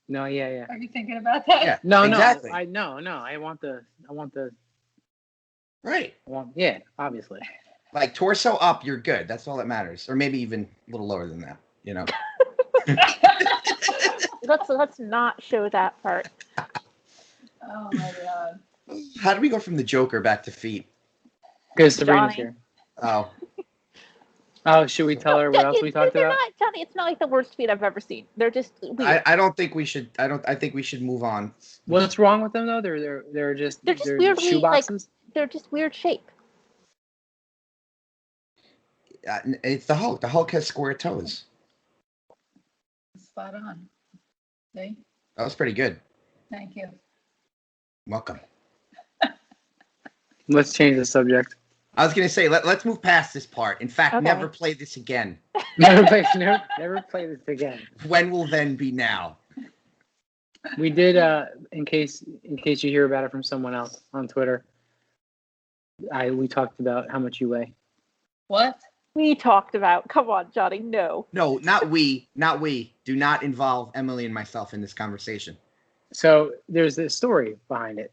No, yeah. Are you thinking about that? Yeah. No, Exactly. no. I Right. want, yeah, obviously. Like torso up, you're good. That's all that matters. Or maybe even a little lower than that, you know. Let's not show that part. Oh my god. How do we go from the Joker back to feet? Because Sabrina's Johnny. here. Oh, Oh, should we tell her what else we talked they're about? not, Johnny, it's not like the worst feet I've ever seen. They're just weird. I don't think we should. I think we should move on. What's wrong with them though? They're just weirdly, shoe like- boxes. They're just weird shape. It's the Hulk. The Hulk has square toes. Spot on. See? That was pretty good. Thank you. Welcome. Let's change the subject. I was gonna say let's move past this part. In fact, Okay. never play this again. Never play this again. When will then be now? We did in case you hear about it from someone else on Twitter. We talked about how much you weigh. What? We talked about. Come on, Johnny. No. No, not we. Not we. Do not involve Emily and myself in this conversation. So there's this story behind it.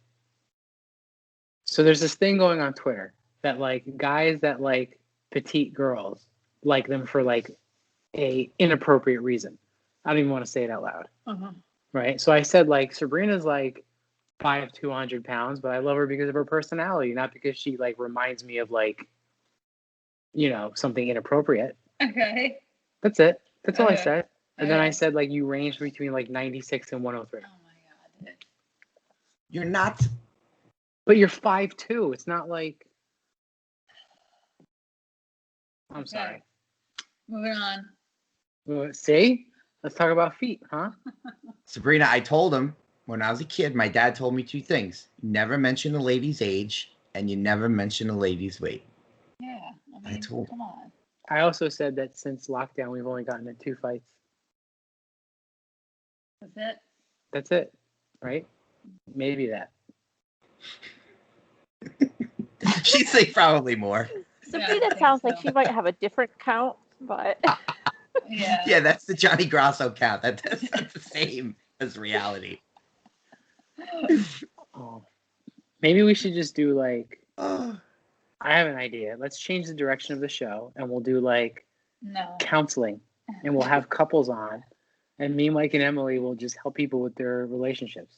So there's this thing going on Twitter that like guys that like petite girls like them for like a inappropriate reason. I don't even want to say it out loud. Uh-huh. Right. So I said like Sabrina's like 200 pounds, but I love her because of her personality, not because she like reminds me of like, something inappropriate. Okay. That's it. That's all I Okay. said. And then I Okay. said like you range between like 96 and 103. Oh my god. You're not. But you're 5'2". It's not like. I'm Okay. sorry. Moving on. Well, see? Let's talk about feet, huh? Sabrina, I told him when I was a kid, my dad told me two things. You never mention a lady's age, and you never mention a lady's weight. Yeah. I mean, told- come on. I also said that since lockdown, we've only gotten in 2 fights. That's it. That's it, right? Maybe that. She'd say probably more. Yeah, I Sabrina think sounds like so. she might have a different count, but Yeah. Yeah, that's the Johnny Grasso count. That's not the same as reality. Oh. Maybe we should just do like. Oh, I have an idea. Let's change the direction of the show, and we'll do like No. counseling, and we'll have couples on, and me, Mike, and Emily will just help people with their relationships.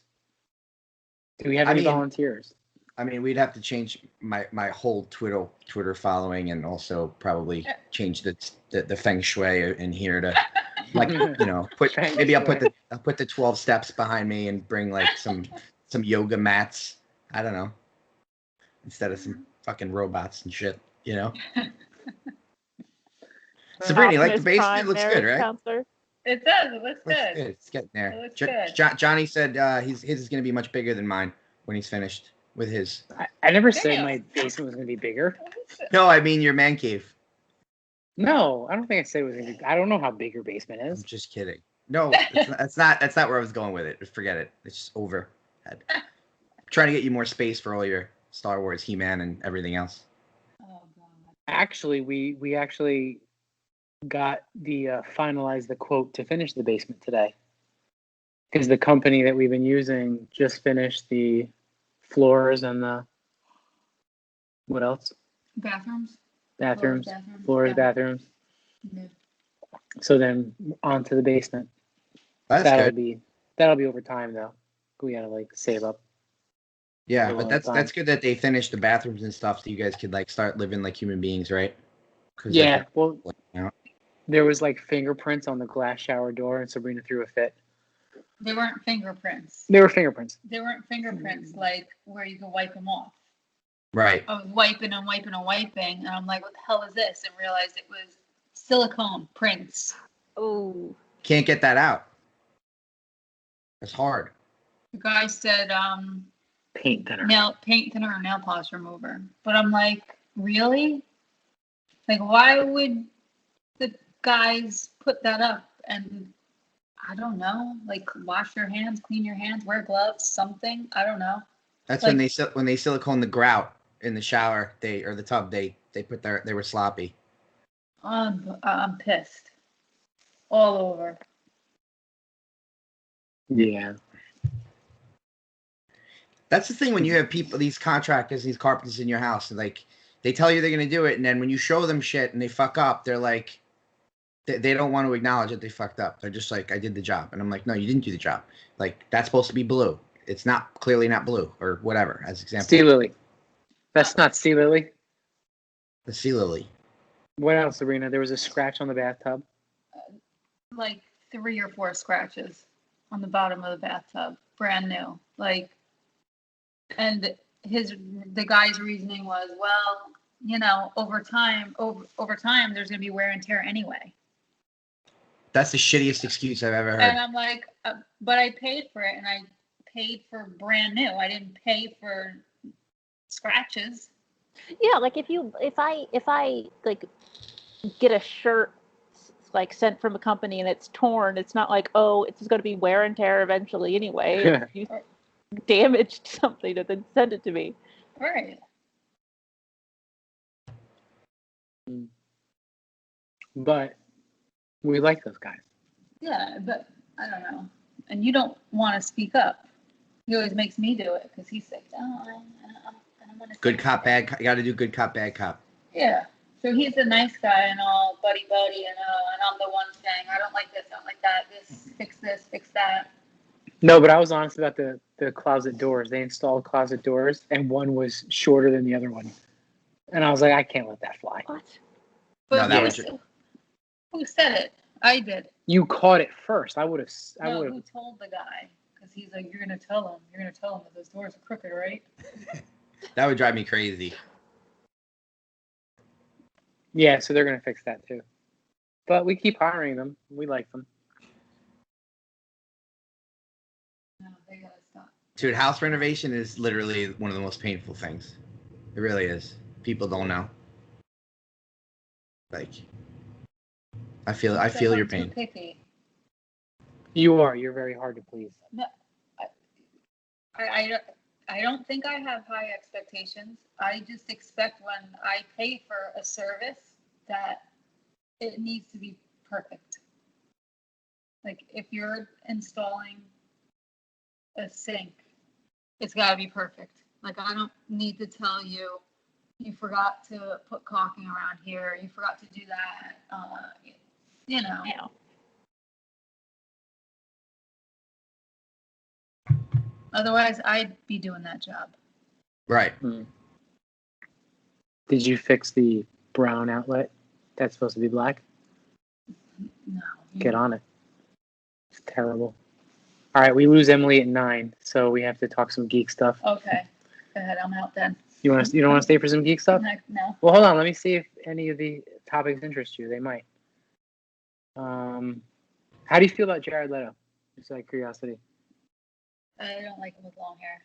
Do we have I any mean- volunteers? I mean, we'd have to change my whole Twitter following, and also probably change the feng shui in here to, like, Feng maybe I'll shui. put the 12 steps behind me and bring like some yoga mats. I don't know, instead of some fucking robots and shit. Sabrina, you like the Optimus basement? Prime It looks marriage good, right? counselor. It does. It looks Looks good. good. It's getting there. It looks good. Johnny said his is going to be much bigger than mine when he's finished with his. I never said Damn. my basement was going to be bigger. No, I mean your man cave. No, I don't think I said it was going to be. I don't know how big your basement I'm is. just kidding. No, that's not where I was going with it. Just forget it. It's just overhead. Trying to get you more space for all your Star Wars, He-Man, and everything else. Oh god. Actually, we actually got the finalized the quote to finish the basement today, because the company that we've been using just finished the floors and the what else? Bathrooms. Bathrooms, Bathrooms. floors, Yeah. bathrooms. Yeah. So then on to the basement. That's that'll good. be over time though. We gotta like save up. Yeah, a but long that's time. good that they finished the bathrooms and stuff, so you guys could like start living like human beings, right? 'Cause, Yeah, like, well, yeah. there was like fingerprints on the glass shower door, and Sabrina threw a fit. They weren't fingerprints. They were fingerprints. They weren't fingerprints like where you can wipe them off. right. I was wiping and wiping and wiping, and I'm like, what the hell is this? And realized it was silicone prints. Oh, Can't get that out. It's hard. The guy said, Paint thinner. paint thinner or nail polish remover. But I'm like, really? Like, why would the guys put that up? And I don't know, like wash your hands, clean your hands, wear gloves, something. I don't know. That's Like- when they silicone the grout in the shower, or the tub, they were sloppy. I'm pissed. All over. Yeah. That's the thing when you have people, these contractors, these carpenters in your house, and like they tell you they're gonna do it, and then when you show them shit and they fuck up, they're like, they don't want to acknowledge that they fucked up. They're just like, I did the job, and I'm like, no, you didn't do the job. Like that's supposed to be blue. It's not clearly not blue or whatever. As example, Sea lily. That's not sea lily. the sea lily. What else, Sabrina? There was a scratch on the bathtub. Like 3 or 4 scratches on the bottom of the bathtub, brand new. Like, and the guy's reasoning was, well, you know, over time, there's gonna be wear and tear anyway. That's the shittiest excuse I've ever And heard. I'm like, but I paid for it, and I paid for brand new. I didn't pay for scratches. Yeah, like if I like get a shirt like sent from a company and it's torn, it's not like, oh, it's going to be wear and tear eventually anyway. If you damaged something, then send it to me. Right. But we like those guys. Yeah, but I don't know. And you don't want to speak up. He always makes me do it because he's like, oh, I don't want to. Good cop, bad cop. You got to do good cop, bad cop. Yeah. So he's a nice guy and all, buddy, and I'm the one saying, I don't like this, I don't like that. This, fix that. No, but I was honest about the closet doors. They installed closet doors, and one was shorter than the other one. And I was like, I can't let that fly. What? But No, that was your- who said it? I did. You caught it first. I would have. No, who told the guy? Because he's like, you're gonna tell him that those doors are crooked, right? That would drive me crazy. Yeah, so they're gonna fix that too. But we keep hiring them. We like them. No, they gotta stop. Dude, house renovation is literally one of the most painful things. It really is. People don't know. Like, I feel your I'm too pain. picky. You are. You're very hard to please. No, I don't think I have high expectations. I just expect when I pay for a service that it needs to be perfect. Like if you're installing a sink, it's got to be perfect. Like I don't need to tell you, you forgot to put caulking around here, you forgot to do that. You know. Yeah. Otherwise, I'd be doing that job. Right. Did you fix the brown outlet? That's supposed to be black. No. Get on it. It's terrible. All right, we lose Emily at 9, so we have to talk some geek stuff. Okay. Go ahead. I'm out then. You don't want to stay for some geek stuff? No. Well, hold on. Let me see if any of the topics interest you. They might. How do you feel about Jared Leto? Just out of curiosity. I don't like him with long hair.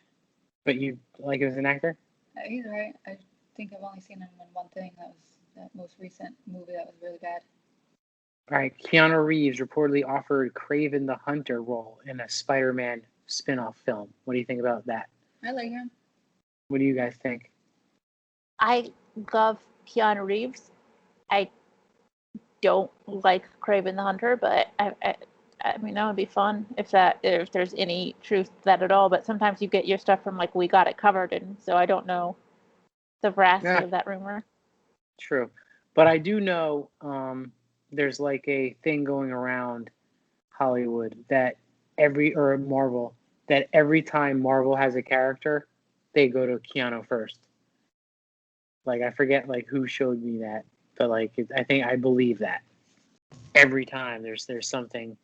But you like him as an actor? He's alright. I think I've only seen him in one thing. That was that most recent movie that was really bad. All right, Keanu Reeves reportedly offered Kraven the Hunter role in a Spider-Man spin-off film. What do you think about that? I like him. What do you guys think? I love Keanu Reeves. I don't like Kraven the Hunter, but I mean that would be fun if there's any truth to that at all. But sometimes you get your stuff from like We Got It Covered, and so I don't know the veracity of that rumor. True, but I do know there's like a thing going around Hollywood that Marvel that every time Marvel has a character, they go to Keanu first. Like I forget like who showed me that, but like I believe that every time there's something,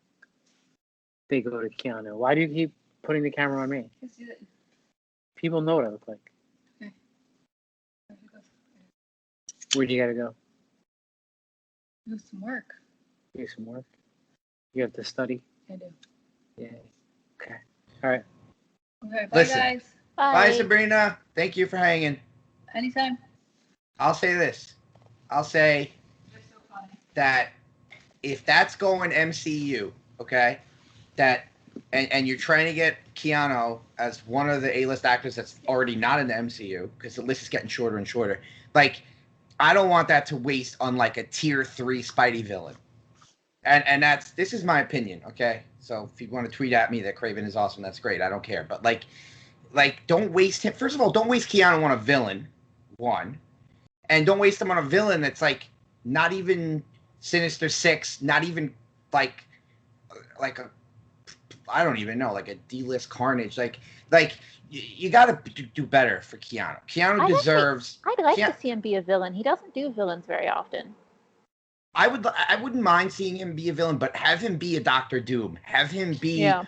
they go to Keanu. Why do you keep putting the camera on me? People know what I look like. Okay. Where'd you gotta go? Do some work. Do some work. You have to study. I do. Yeah. Okay. All right. Okay. Bye, Listen. guys. Bye, Sabrina. Thank you for hanging. Anytime. I'll say this. I'll say You're so funny. that if that's going MCU, okay, that and you're trying to get Keanu as one of the A-list actors that's already not in the MCU because the list is getting shorter and shorter. Like, I don't want that to waste on like a tier 3 Spidey villain. And this is my opinion, okay? So if you want to tweet at me that Kraven is awesome, that's great. I don't care. But like don't waste him. First of all, don't waste Keanu on a villain, one. And don't waste him on a villain that's like not even Sinister Six, not even like a I don't even know, like a D-list Carnage. Like you got to do better for Keanu. Keanu deserves. I'd like to see him be a villain. He doesn't do villains very often. I wouldn't mind seeing him be a villain, but have him be a Doctor Doom. Have him be a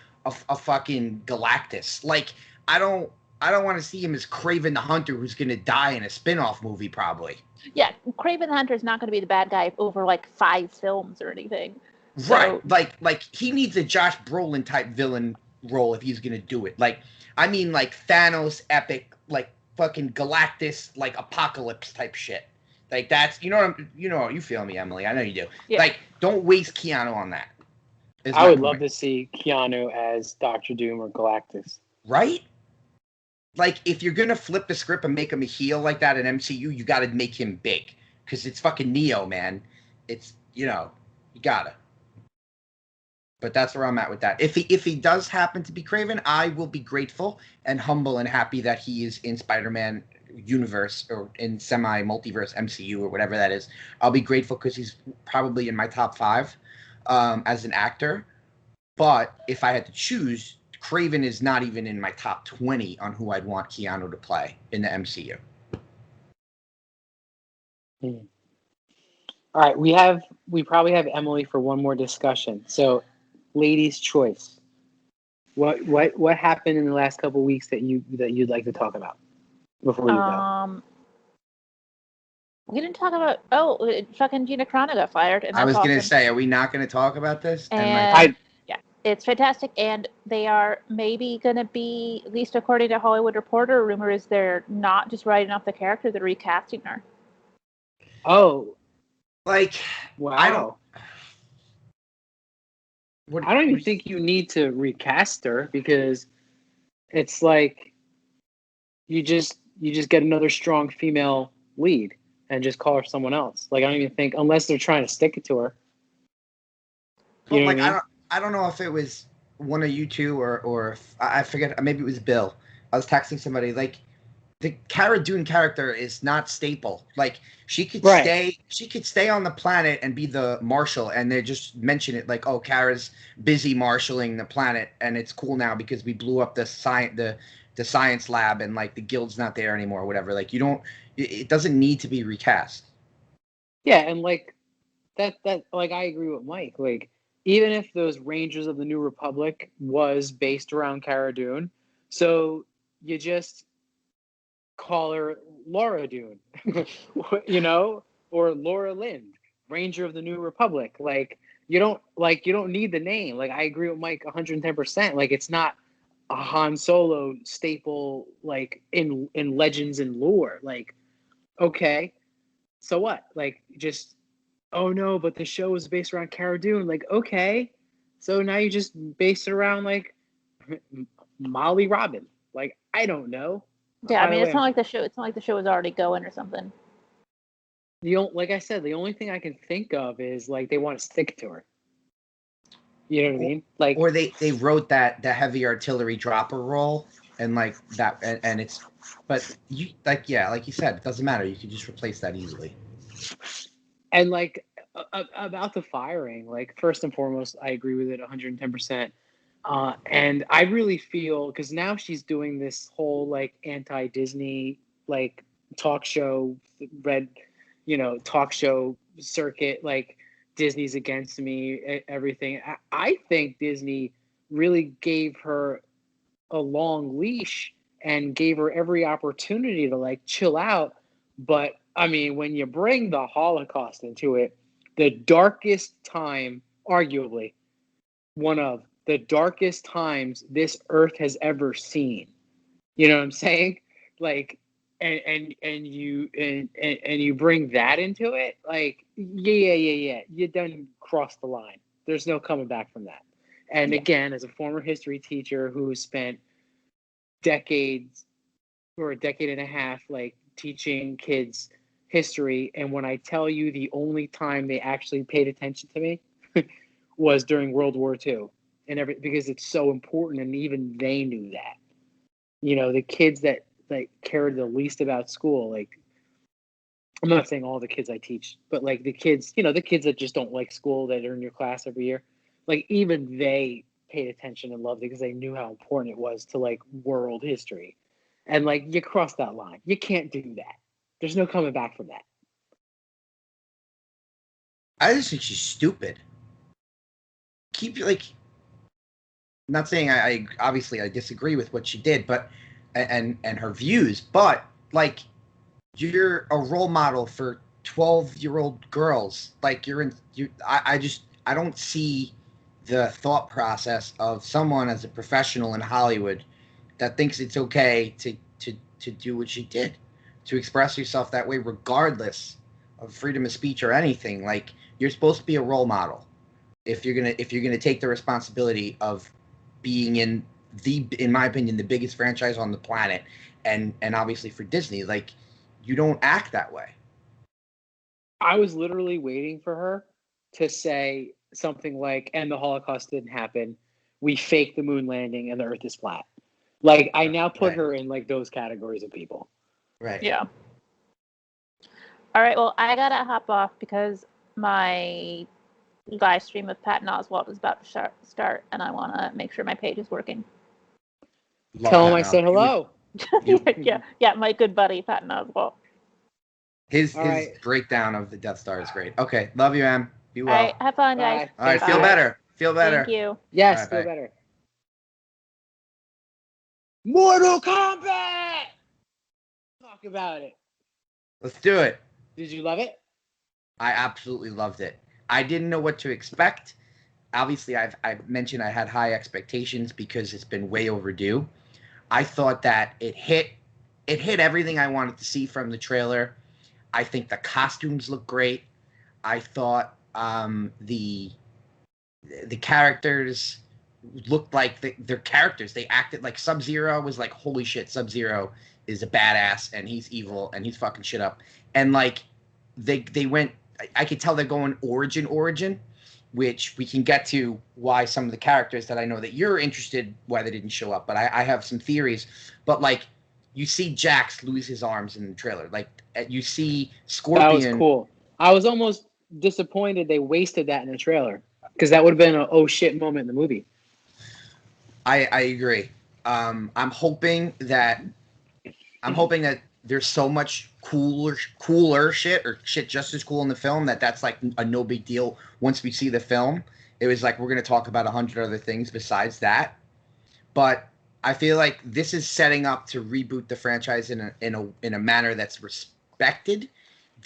fucking Galactus. Like I don't want to see him as Kraven the Hunter, who's gonna die in a spin-off movie probably. Yeah, Kraven the Hunter is not going to be the bad guy over like 5 films or anything. So, right. Like he needs a Josh Brolin type villain role if he's gonna do it. Like I mean, like Thanos epic, like fucking Galactus, like Apocalypse type shit. Like that's you feel me, Emily. I know you do. Yeah. Like don't waste Keanu on that. I would love to see Keanu as Doctor Doom or Galactus. Right? Like if you're gonna flip the script and make him a heel like that in MCU, you got to make him big because it's fucking Neo, man. It's you gotta. But that's where I'm at with that. If he does happen to be Kraven, I will be grateful and humble and happy that he is in Spider-Man universe or in semi-multiverse MCU or whatever that is. I'll be grateful because he's probably in my top 5 as an actor. But if I had to choose, Kraven is not even in my top 20 on who I'd want Keanu to play in the MCU. All right, we probably have Emily for one more discussion. So, ladies' choice. What happened in the last couple of weeks that you'd like to talk about before you go? We didn't talk about fucking Gina Carano got fired. And I was awesome. gonna say, are we not gonna talk about this? And it's fantastic, and they are maybe gonna be, at least according to Hollywood Reporter, rumor is they're not just writing off the character, they're recasting her. Oh, like wow! I don't even think you need to recast her because it's like you just get another strong female lead and just call her someone else. Like I don't even think, unless they're trying to stick it to her. You know what I mean? I don't know if it was one of you two or I forget. Maybe it was Bill. I was texting somebody like the Cara Dune character is not staple. Like she could stay on the planet and be the marshal, and they just mention it like, oh, Cara's busy marshaling the planet, and it's cool now because we blew up the science lab, and like the guild's not there anymore, or whatever. Like it doesn't need to be recast. Yeah, and like that like I agree with Mike. Like even if those Rangers of the New Republic was based around Cara Dune, so you just call her Laura Dune, or Laura Lind, Ranger of the New Republic. Like you don't need the name. Like I agree with Mike 110%. Like it's not a Han Solo staple like in legends and lore. Like okay, so what? Like just oh no, but the show is based around Cara Dune. Like okay, so now you just base it around like Molly Robin. Like I don't know. Yeah, I mean, it's not like the show. It's not like the show is already going or something. Like I said, the only thing I can think of is like they want to stick to her. You know what I mean? Like, or they wrote the heavy artillery dropper role and like that, and it's, but you like you said, it doesn't matter. You can just replace that easily. And like about the firing, like first and foremost, I agree with it 110%. And I really feel because now she's doing this whole like anti-Disney like talk show talk show circuit, like Disney's against me, everything. I think Disney really gave her a long leash and gave her every opportunity to like chill out. But I mean, when you bring the Holocaust into it, the darkest time, arguably one of the darkest times this earth has ever seen. You know what I'm saying? Like, and you bring that into it, like, yeah. You done crossed the line. There's no coming back from that. And again, as a former history teacher who spent decades or a decade and a half, like teaching kids history, and when I tell you the only time they actually paid attention to me was during World War II. Because it's so important, and even they knew that. The kids that like cared the least about school, like I'm not saying all the kids I teach, but like the kids, the kids that just don't like school that are in your class every year, like even they paid attention and loved it because they knew how important it was to like world history. And like you cross that line. You can't do that. There's no coming back from that. I just think she's stupid. Keep like, I'm not saying I obviously I disagree with what she did, but and her views, but like you're a role model for 12-year-old girls. Like I don't see the thought process of someone as a professional in Hollywood that thinks it's okay to do what she did, to express yourself that way, regardless of freedom of speech or anything. Like you're supposed to be a role model if you're gonna take the responsibility of being in my opinion, the biggest franchise on the planet, and obviously for Disney, like you don't act that way. I was literally waiting for her to say something like, and the Holocaust didn't happen. We faked the moon landing and the earth is flat. Like I now put her in like those categories of people. Right. Yeah. All right. Well, I gotta hop off because my live stream with Patton Oswalt is about to start, and I want to make sure my page is working. Tell him I said hello. Yeah, my good buddy Patton Oswalt. His breakdown of the Death Star is great. Okay, love you, Em. Be well. All right, have fun, guys. All right, feel better. Feel better. Thank you. Yes, right, feel bye. better. Mortal Kombat! Talk about it. Let's do it. Did you love it? I absolutely loved it. I didn't know what to expect. Obviously, I've mentioned I had high expectations because it's been way overdue. I thought that it hit everything I wanted to see from the trailer. I think the costumes look great. I thought the characters looked like they're characters. They acted like Sub-Zero was like, holy shit, Sub-Zero is a badass and he's evil and he's fucking shit up. And like they went, I could tell they're going origin, which we can get to why some of the characters that I know that you're interested, why they didn't show up. But I have some theories. But like you see Jax lose his arms in the trailer. Like you see Scorpion. That was cool. I was almost disappointed they wasted that in the trailer because that would have been a oh shit moment in the movie. I agree. I'm hoping that there's so much cooler shit or shit just as cool in the film that's like a no big deal. Once we see the film, it was like we're gonna talk about 100 other things besides that. But I feel like this is setting up to reboot the franchise in a manner that's respected.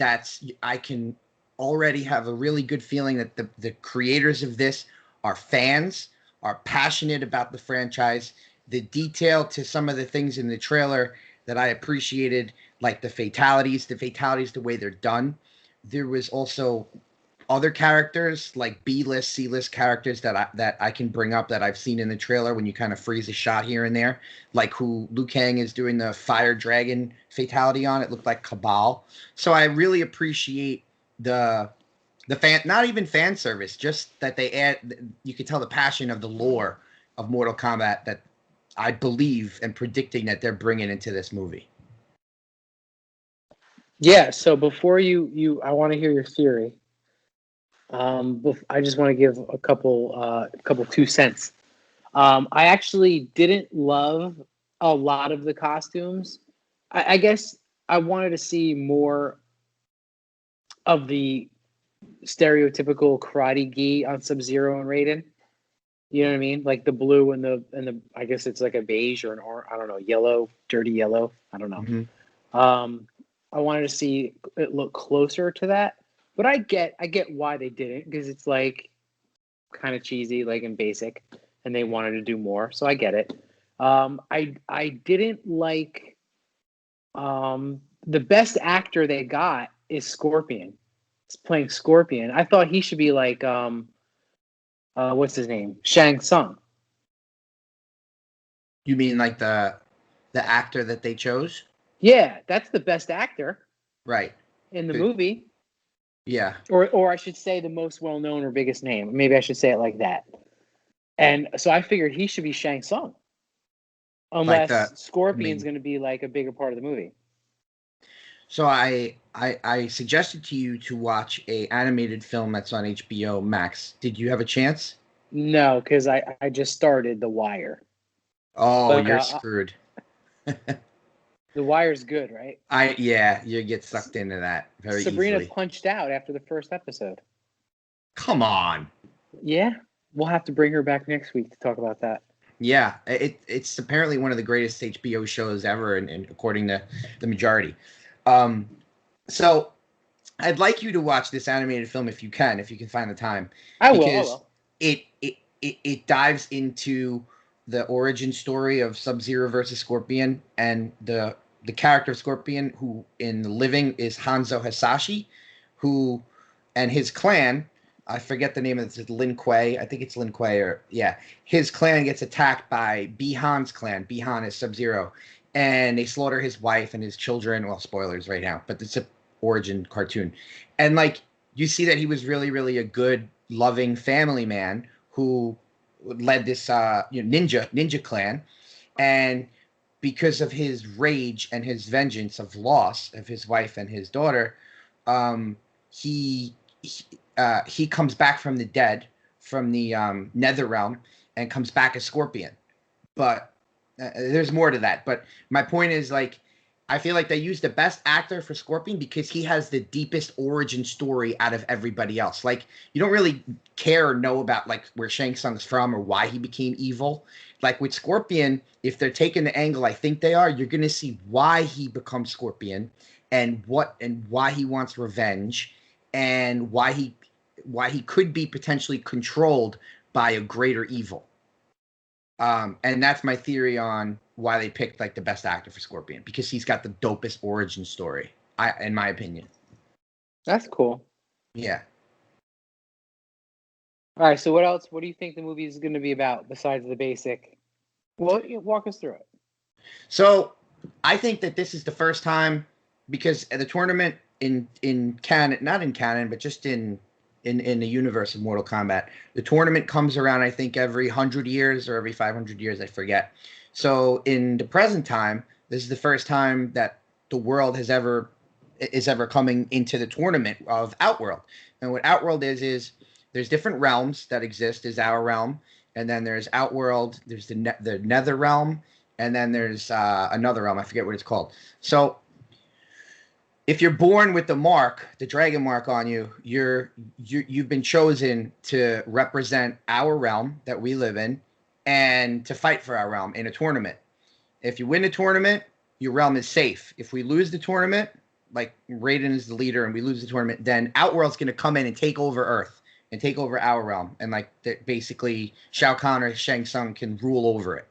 I can already have a really good feeling that the creators of this are fans, are passionate about the franchise. The detail to some of the things in the trailer that I appreciated, like the fatalities, the way they're done. There was also other characters, like B-list, C-list characters that I can bring up that I've seen in the trailer when you kind of freeze a shot here and there, like who Liu Kang is doing the fire dragon fatality on. It looked like Cabal. So I really appreciate the fan, not even fan service, just that they add, you can tell the passion of the lore of Mortal Kombat that I believe and predicting that they're bringing into this movie. Yeah, so before you I want to hear your theory. I just want to give a couple 2 cents. I actually didn't love a lot of the costumes. I guess I wanted to see more of the stereotypical karate gi on Sub-Zero and Raiden. You know what I mean? Like the blue and the I guess it's like a beige or an I don't know, yellow, dirty yellow. I don't know. Mm-hmm. I wanted to see it look closer to that, but I get why they didn't because it's like kind of cheesy, like and basic, and they wanted to do more. So I get it. I didn't like the best actor they got is Scorpion. It's playing Scorpion. I thought he should be like what's his name? Shang Tsung. You mean like the actor that they chose? Yeah, that's the best actor. Right. In the movie. Yeah. Or I should say the most well-known or biggest name. Maybe I should say it like that. And so I figured he should be Shang Tsung. Unless like Scorpion's going to be like a bigger part of the movie. So I suggested to you to watch a animated film that's on HBO Max. Did you have a chance? No, because I just started The Wire. Oh, But, you're screwed. The Wire's good, right? You get sucked into that very Sabrina easily. punched out after the first episode. Come on. Yeah, we'll have to bring her back next week to talk about that. Yeah, it's apparently one of the greatest HBO shows ever, and according to the majority. So I'd like you to watch this animated film if you can find the time. I Because will. it dives into the origin story of Sub-Zero versus Scorpion, and the character of Scorpion, who in the living is Hanzo Hasashi, who and his clan. I forget the name of it. Lin Kuei. I think it's Lin Kuei. His clan gets attacked by Bihan's clan. Bihan is Sub-Zero, and they slaughter his wife and his children. Well, spoilers right now, but it's a origin cartoon, and like you see that he was really, really a good, loving family man who led this ninja clan, and because of his rage and his vengeance of loss of his wife and his daughter, he comes back from the dead, from the nether realm, and comes back as Scorpion. But there's more to that. But my point is, like, I feel like they used the best actor for Scorpion because he has the deepest origin story out of everybody else. Like, you don't really care or know about, like, where Shang Tsung's from or why he became evil. Like, with Scorpion, if they're taking the angle I think they are, you're going to see why he becomes Scorpion, and why he wants revenge, and why he could be potentially controlled by a greater evil. And that's my theory on why they picked, like, the best actor for Scorpion, because he's got the dopest origin story, in my opinion. That's cool. Yeah. All right. So what else? What do you think the movie is going to be about besides the basic? Well, walk us through it. So I think that this is the first time, because the tournament in canon, not in canon, but just in the universe of Mortal Kombat, the tournament comes around, I think, every 100 years or every 500 years, I forget. So in the present time, this is the first time that the world is ever coming into the tournament of Outworld. And what Outworld is there's different realms that exist. Is our realm, and then there's Outworld, there's the Nether realm, and then there's another realm. I forget what it's called. So if you're born with the mark, the dragon mark on you, you've been chosen to represent our realm that we live in, and to fight for our realm in a tournament. If you win the tournament, your realm is safe. If we lose the tournament, like Raiden is the leader and we lose the tournament, then Outworld's going to come in and take over Earth and take over our realm. And like basically Shao Kahn or Shang Tsung can rule over it.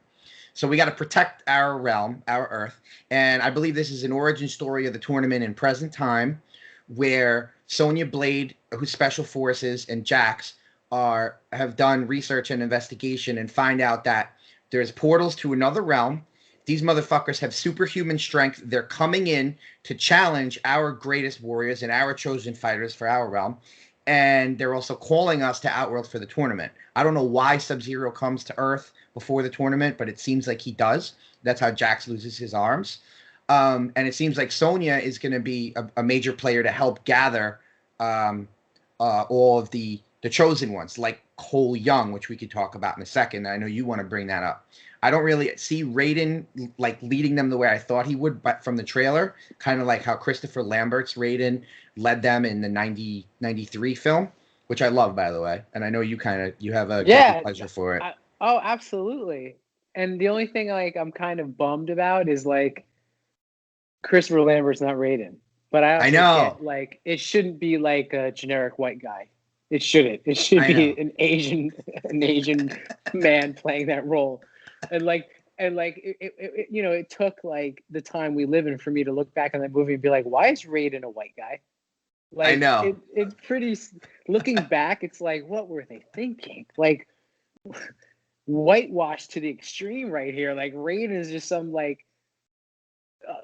So we got to protect our realm, our Earth. And I believe this is an origin story of the tournament in present time, where Sonya Blade, who's Special Forces, and Jax have done research and investigation and find out that there's portals to another realm. These motherfuckers have superhuman strength. They're coming in to challenge our greatest warriors and our chosen fighters for our realm. And they're also calling us to Outworld for the tournament. I don't know why Sub-Zero comes to Earth before the tournament, but it seems like he does. That's how Jax loses his arms. And it seems like Sonya is going to be a major player to help gather all of the chosen ones, like Cole Young, which we could talk about in a second. I know you want to bring that up. I don't really see Raiden like leading them the way I thought he would, but from the trailer, kind of like how Christopher Lambert's Raiden led them in the 93 film, which I love, by the way. And I know you have a guilty pleasure for it. Oh, absolutely. And the only thing like I'm kind of bummed about is like Christopher Lambert's not Raiden. But I know like it shouldn't be like a generic white guy. It shouldn't. It should be an Asian man playing that role. And it you know, it took like the time we live in for me to look back on that movie and be like, why is Raiden a white guy? Like, I know. It's pretty. Looking back, it's like, what were they thinking? Like, whitewashed to the extreme right here. Like, Raiden is just some like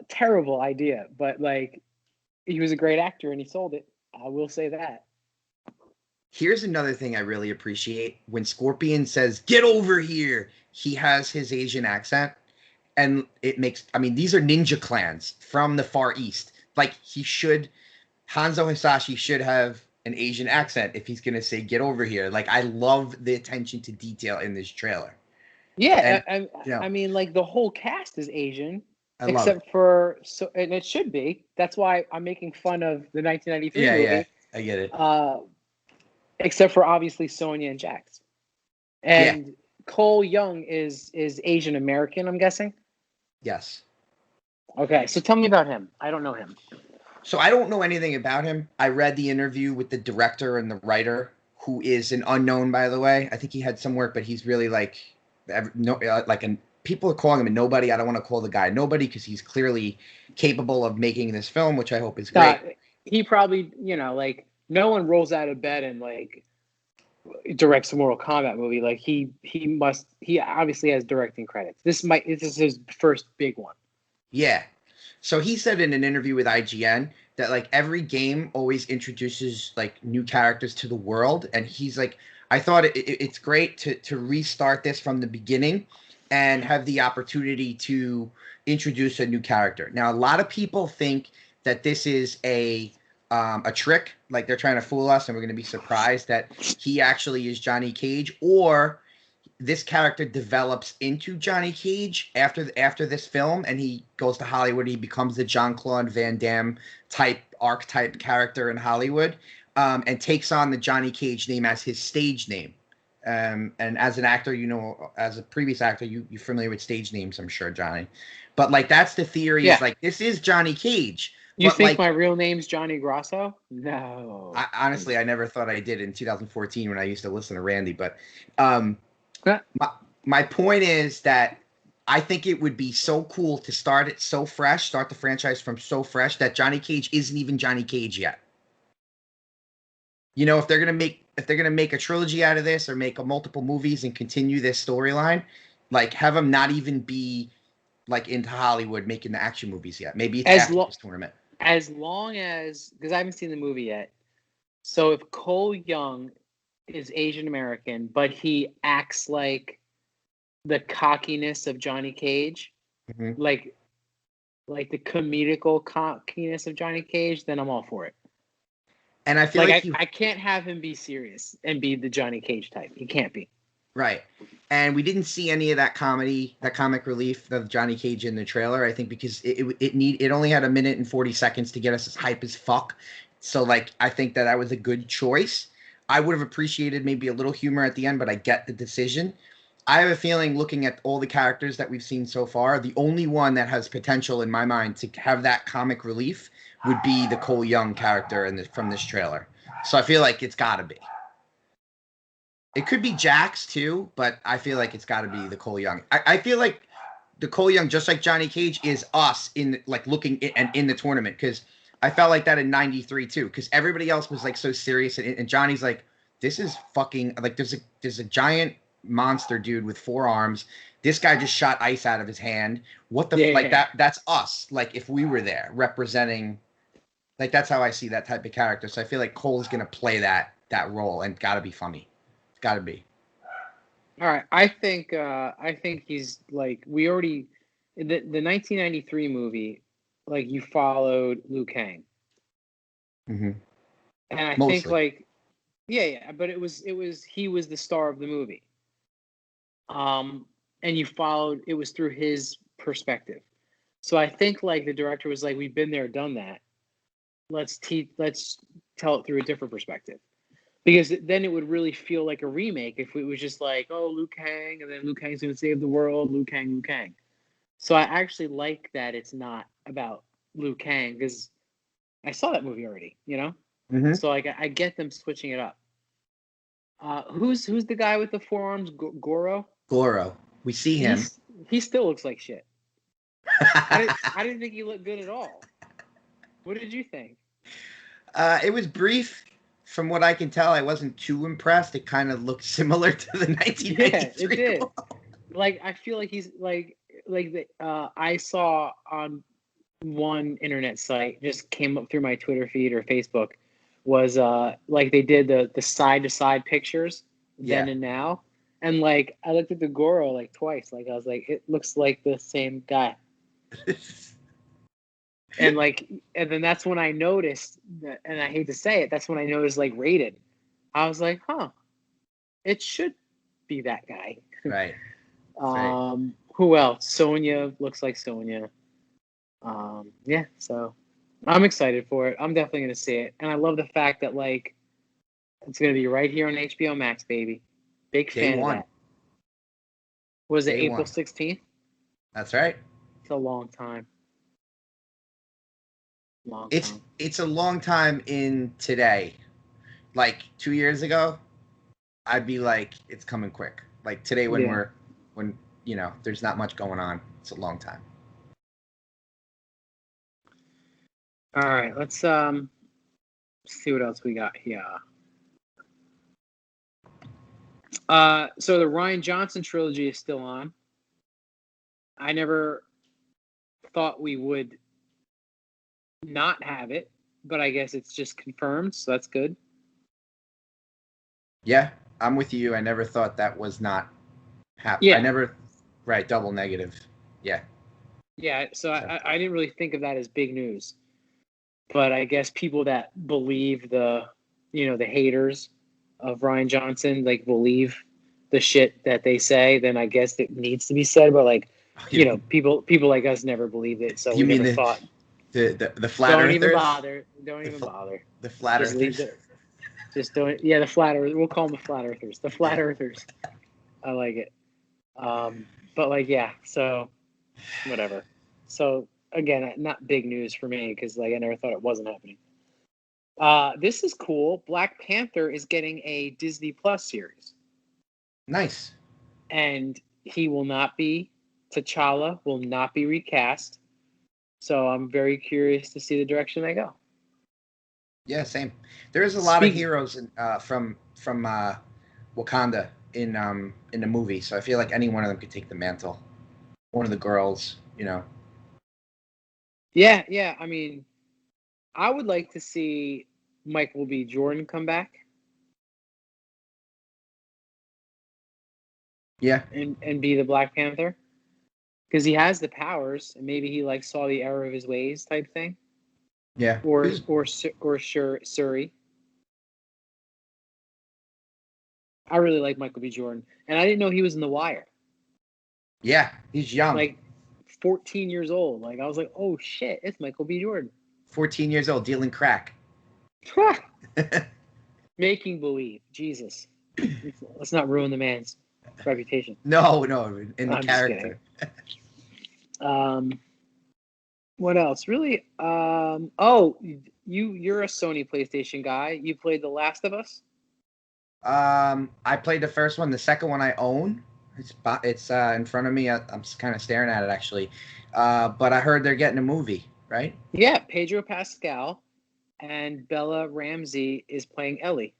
terrible idea, but like, he was a great actor and he sold it. I will say that. Here's another thing I really appreciate. When Scorpion says, "Get over here," he has his Asian accent. And it makes, I mean, these are ninja clans from the Far East. Like, Hanzo Hasashi should have an Asian accent if he's gonna say "get over here." Like I love the attention to detail in this trailer, Yeah, and you know, I mean, like the whole cast is Asian, I love it. except for and it should be. That's why I'm making fun of the 1993 Yeah, movie, I get it. except for obviously Sonya and Jax, Yeah, and Cole Young is Asian American. I'm guessing. yes. Okay, so tell me about him. I don't know him. So I don't know anything about him. I read the interview with the director and the writer, who is an unknown, by the way. I think he had some work, but he's really like, no, like an. People are calling him a nobody. I don't want to call the guy nobody because he's clearly capable of making this film, which I hope is great. He probably, like no one rolls out of bed and like directs a Mortal Kombat movie. Like he obviously has directing credits. This is his first big one. Yeah. So he said in an interview with IGN that like every game always introduces like new characters to the world, and he's like, I thought it's great to restart this from the beginning and have the opportunity to introduce a new character. Now, a lot of people think that this is a trick, like they're trying to fool us, and we're going to be surprised that he actually is Johnny Cage, or this character develops into Johnny Cage after this film, and he goes to Hollywood. He becomes the Jean-Claude Van Damme type archetype character in Hollywood, and takes on the Johnny Cage name as his stage name. And as an actor, as a previous actor, you're familiar with stage names, I'm sure, Johnny. But like that's the theory. Yeah. Is like this is Johnny Cage. You but think like, my real name's Johnny Grasso? No. Honestly, I never thought I did in 2014 when I used to listen to Randy. But my point is that I think it would be so cool to start it so fresh, start the franchise from so fresh that Johnny Cage isn't even Johnny Cage yet. If they're gonna make a trilogy out of this or make multiple movies and continue this storyline, like have him not even be like into Hollywood making the action movies yet. Maybe it's after this tournament. As long as, because I haven't seen the movie yet. So if Cole Young is Asian American, but he acts like the cockiness of Johnny Cage, like the comedical cockiness of Johnny Cage, then I'm all for it. And I feel like I can't have him be serious and be the Johnny Cage type. He can't be. Right. And we didn't see any of that comic relief of Johnny Cage in the trailer. I think because it only had 1 minute and 40 seconds to get us as hype as fuck. So like I think that was a good choice. I would have appreciated maybe a little humor at the end, but I get the decision. I have a feeling, looking at all the characters that we've seen so far, the only one that has potential in my mind to have that comic relief would be the Cole Young character from this trailer. So I feel like it's got to be. It could be Jax too, but I feel like it's got to be the Cole Young. I feel like the Cole Young, just like Johnny Cage, is us in like looking in the tournament, because I felt like that in '93 too, because everybody else was like so serious, and Johnny's like, this is fucking like there's a giant monster dude with 4 arms. This guy just shot ice out of his hand. What the like that's us. Like if we were there representing, like that's how I see that type of character. So I feel like Cole's gonna play that role, and gotta be funny. It's gotta be. All right, I think he's like, we already the 1993 movie, like you followed Liu Kang, Mm-hmm. and I Mostly. think like yeah, but he was the star of the movie, and you followed, it was through his perspective. So I think like the director was like, we've been there, done that. Let's tell it through a different perspective. Because then it would really feel like a remake if it was just like, oh, Liu Kang, and then Liu Kang's going to save the world, Liu Kang. So I actually like that it's not about Liu Kang, because I saw that movie already, Mm-hmm. So like I get them switching it up. Who's the guy with the 4 arms? Goro? Goro. We see him. He still looks like shit. I didn't think he looked good at all. What did you think? It was brief. From what I can tell, I wasn't too impressed. It kind of looked similar to the 1993. Yeah, it did. Like I feel like he's like I saw on one internet site, just came up through my Twitter feed or Facebook, was like they did the side to side pictures then and now, and like I looked at the Goro like twice. Like I was like, it looks like the same guy. and then that's when I noticed that, and I hate to say it, that's when I noticed like Raiden. I was like, huh, it should be that guy. Right. Right. Who else? Sonya looks like Sonya. Yeah, so I'm excited for it. I'm definitely gonna see it, and I love the fact that like it's gonna be right here on HBO Max, baby. Big Day fan of one. that. Was it Day April one. 16th? That's right. It's a long time. Long It's time. it's a long time in today. Like 2 years ago, I'd be like, it's coming quick. Like today Yeah. when there's not much going on. It's a long time. All right, let's see what else we got here. So the Ryan Johnson trilogy is still on. I never thought we would not have it, but I guess it's just confirmed, so that's good. Yeah, I'm with you. I never thought that was not happen. Yeah. Right, double negative. Yeah. Yeah, so I didn't really think of that as big news. But I guess people that believe the haters of Ryan Johnson, like believe the shit that they say, then I guess it needs to be said. But like, people like us never believed it, so You we mean never thought. the flat Don't earthers? even bother. Don't even bother. The flat Just leave earthers. Just don't. Yeah, the flat earthers. We'll call them the flat earthers. The flat earthers. I like it. But like, yeah. So, whatever. So again, not big news for me because like I never thought it wasn't happening. This is cool. Black Panther is getting a Disney Plus series, Nice. and he will not be T'Challa. Will not be recast. So I'm very curious to see the direction they go. Yeah, same. There's a lot of heroes from Wakanda in the movie, so I feel like any one of them could take the mantle. One of the girls, Yeah. I mean, I would like to see Michael B. Jordan come back. Yeah. And be the Black Panther. Because he has the powers, and maybe he like saw the error of his ways type thing. Yeah. Or Shuri. I really like Michael B. Jordan, and I didn't know he was in The Wire. Yeah, he's young. Like 14 years old. Like I was like, oh shit, it's Michael B. Jordan. 14 years old, dealing crack. Making believe. Jesus. Let's not ruin the man's reputation. No, in the character. What else? Really? You're a Sony PlayStation guy. You played The Last of Us? I played the first one. The second one I own. It's in front of me. I'm kind of staring at it actually. But I heard they're getting a movie, right? Yeah, Pedro Pascal and Bella Ramsey is playing Ellie.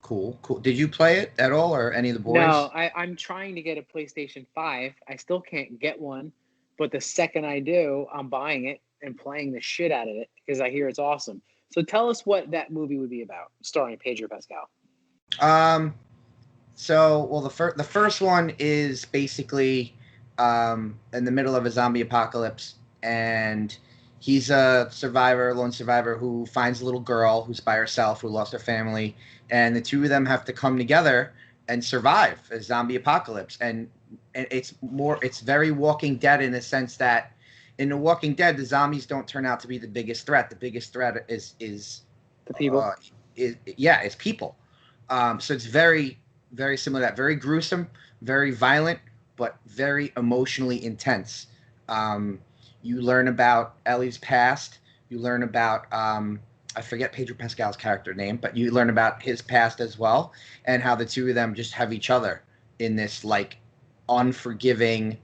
Cool. Did you play it at all, or any of the boys? No, I'm trying to get a PlayStation 5. I still can't get one, but the second I do, I'm buying it and playing the shit out of it because I hear it's awesome. So tell us what that movie would be about, starring Pedro Pascal. The first one is basically in the middle of a zombie apocalypse, and he's a lone survivor who finds a little girl who's by herself, who lost her family, and the two of them have to come together and survive a zombie apocalypse. And it's very Walking Dead in the sense that in The Walking Dead, the zombies don't turn out to be the biggest threat. The biggest threat is the people. It's people. So it's very, very similar to that. Very gruesome, very violent, but very emotionally intense. You learn about Ellie's past. You learn about I forget Pedro Pascal's character name, but you learn about his past as well, and how the two of them just have each other in this like unforgiving,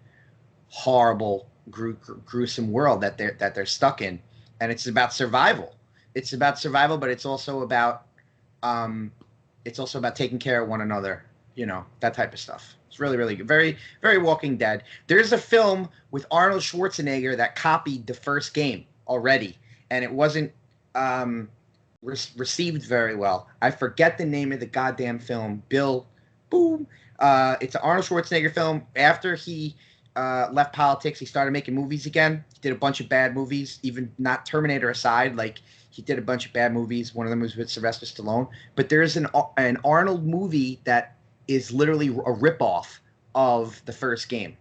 horrible, gruesome world that they're stuck in, and it's about survival. It's about survival, but it's also about taking care of one another. That type of stuff. It's really, really good. Very, very Walking Dead. There's a film with Arnold Schwarzenegger that copied the first game already, and it wasn't received very well. I forget the name of the goddamn film. It's an Arnold Schwarzenegger film. After he left politics. He started making movies again. He did a bunch of bad movies, even not Terminator aside. Like, he did a bunch of bad movies. One of them was with Sylvester Stallone. But there's an Arnold movie that is literally a ripoff of the first game.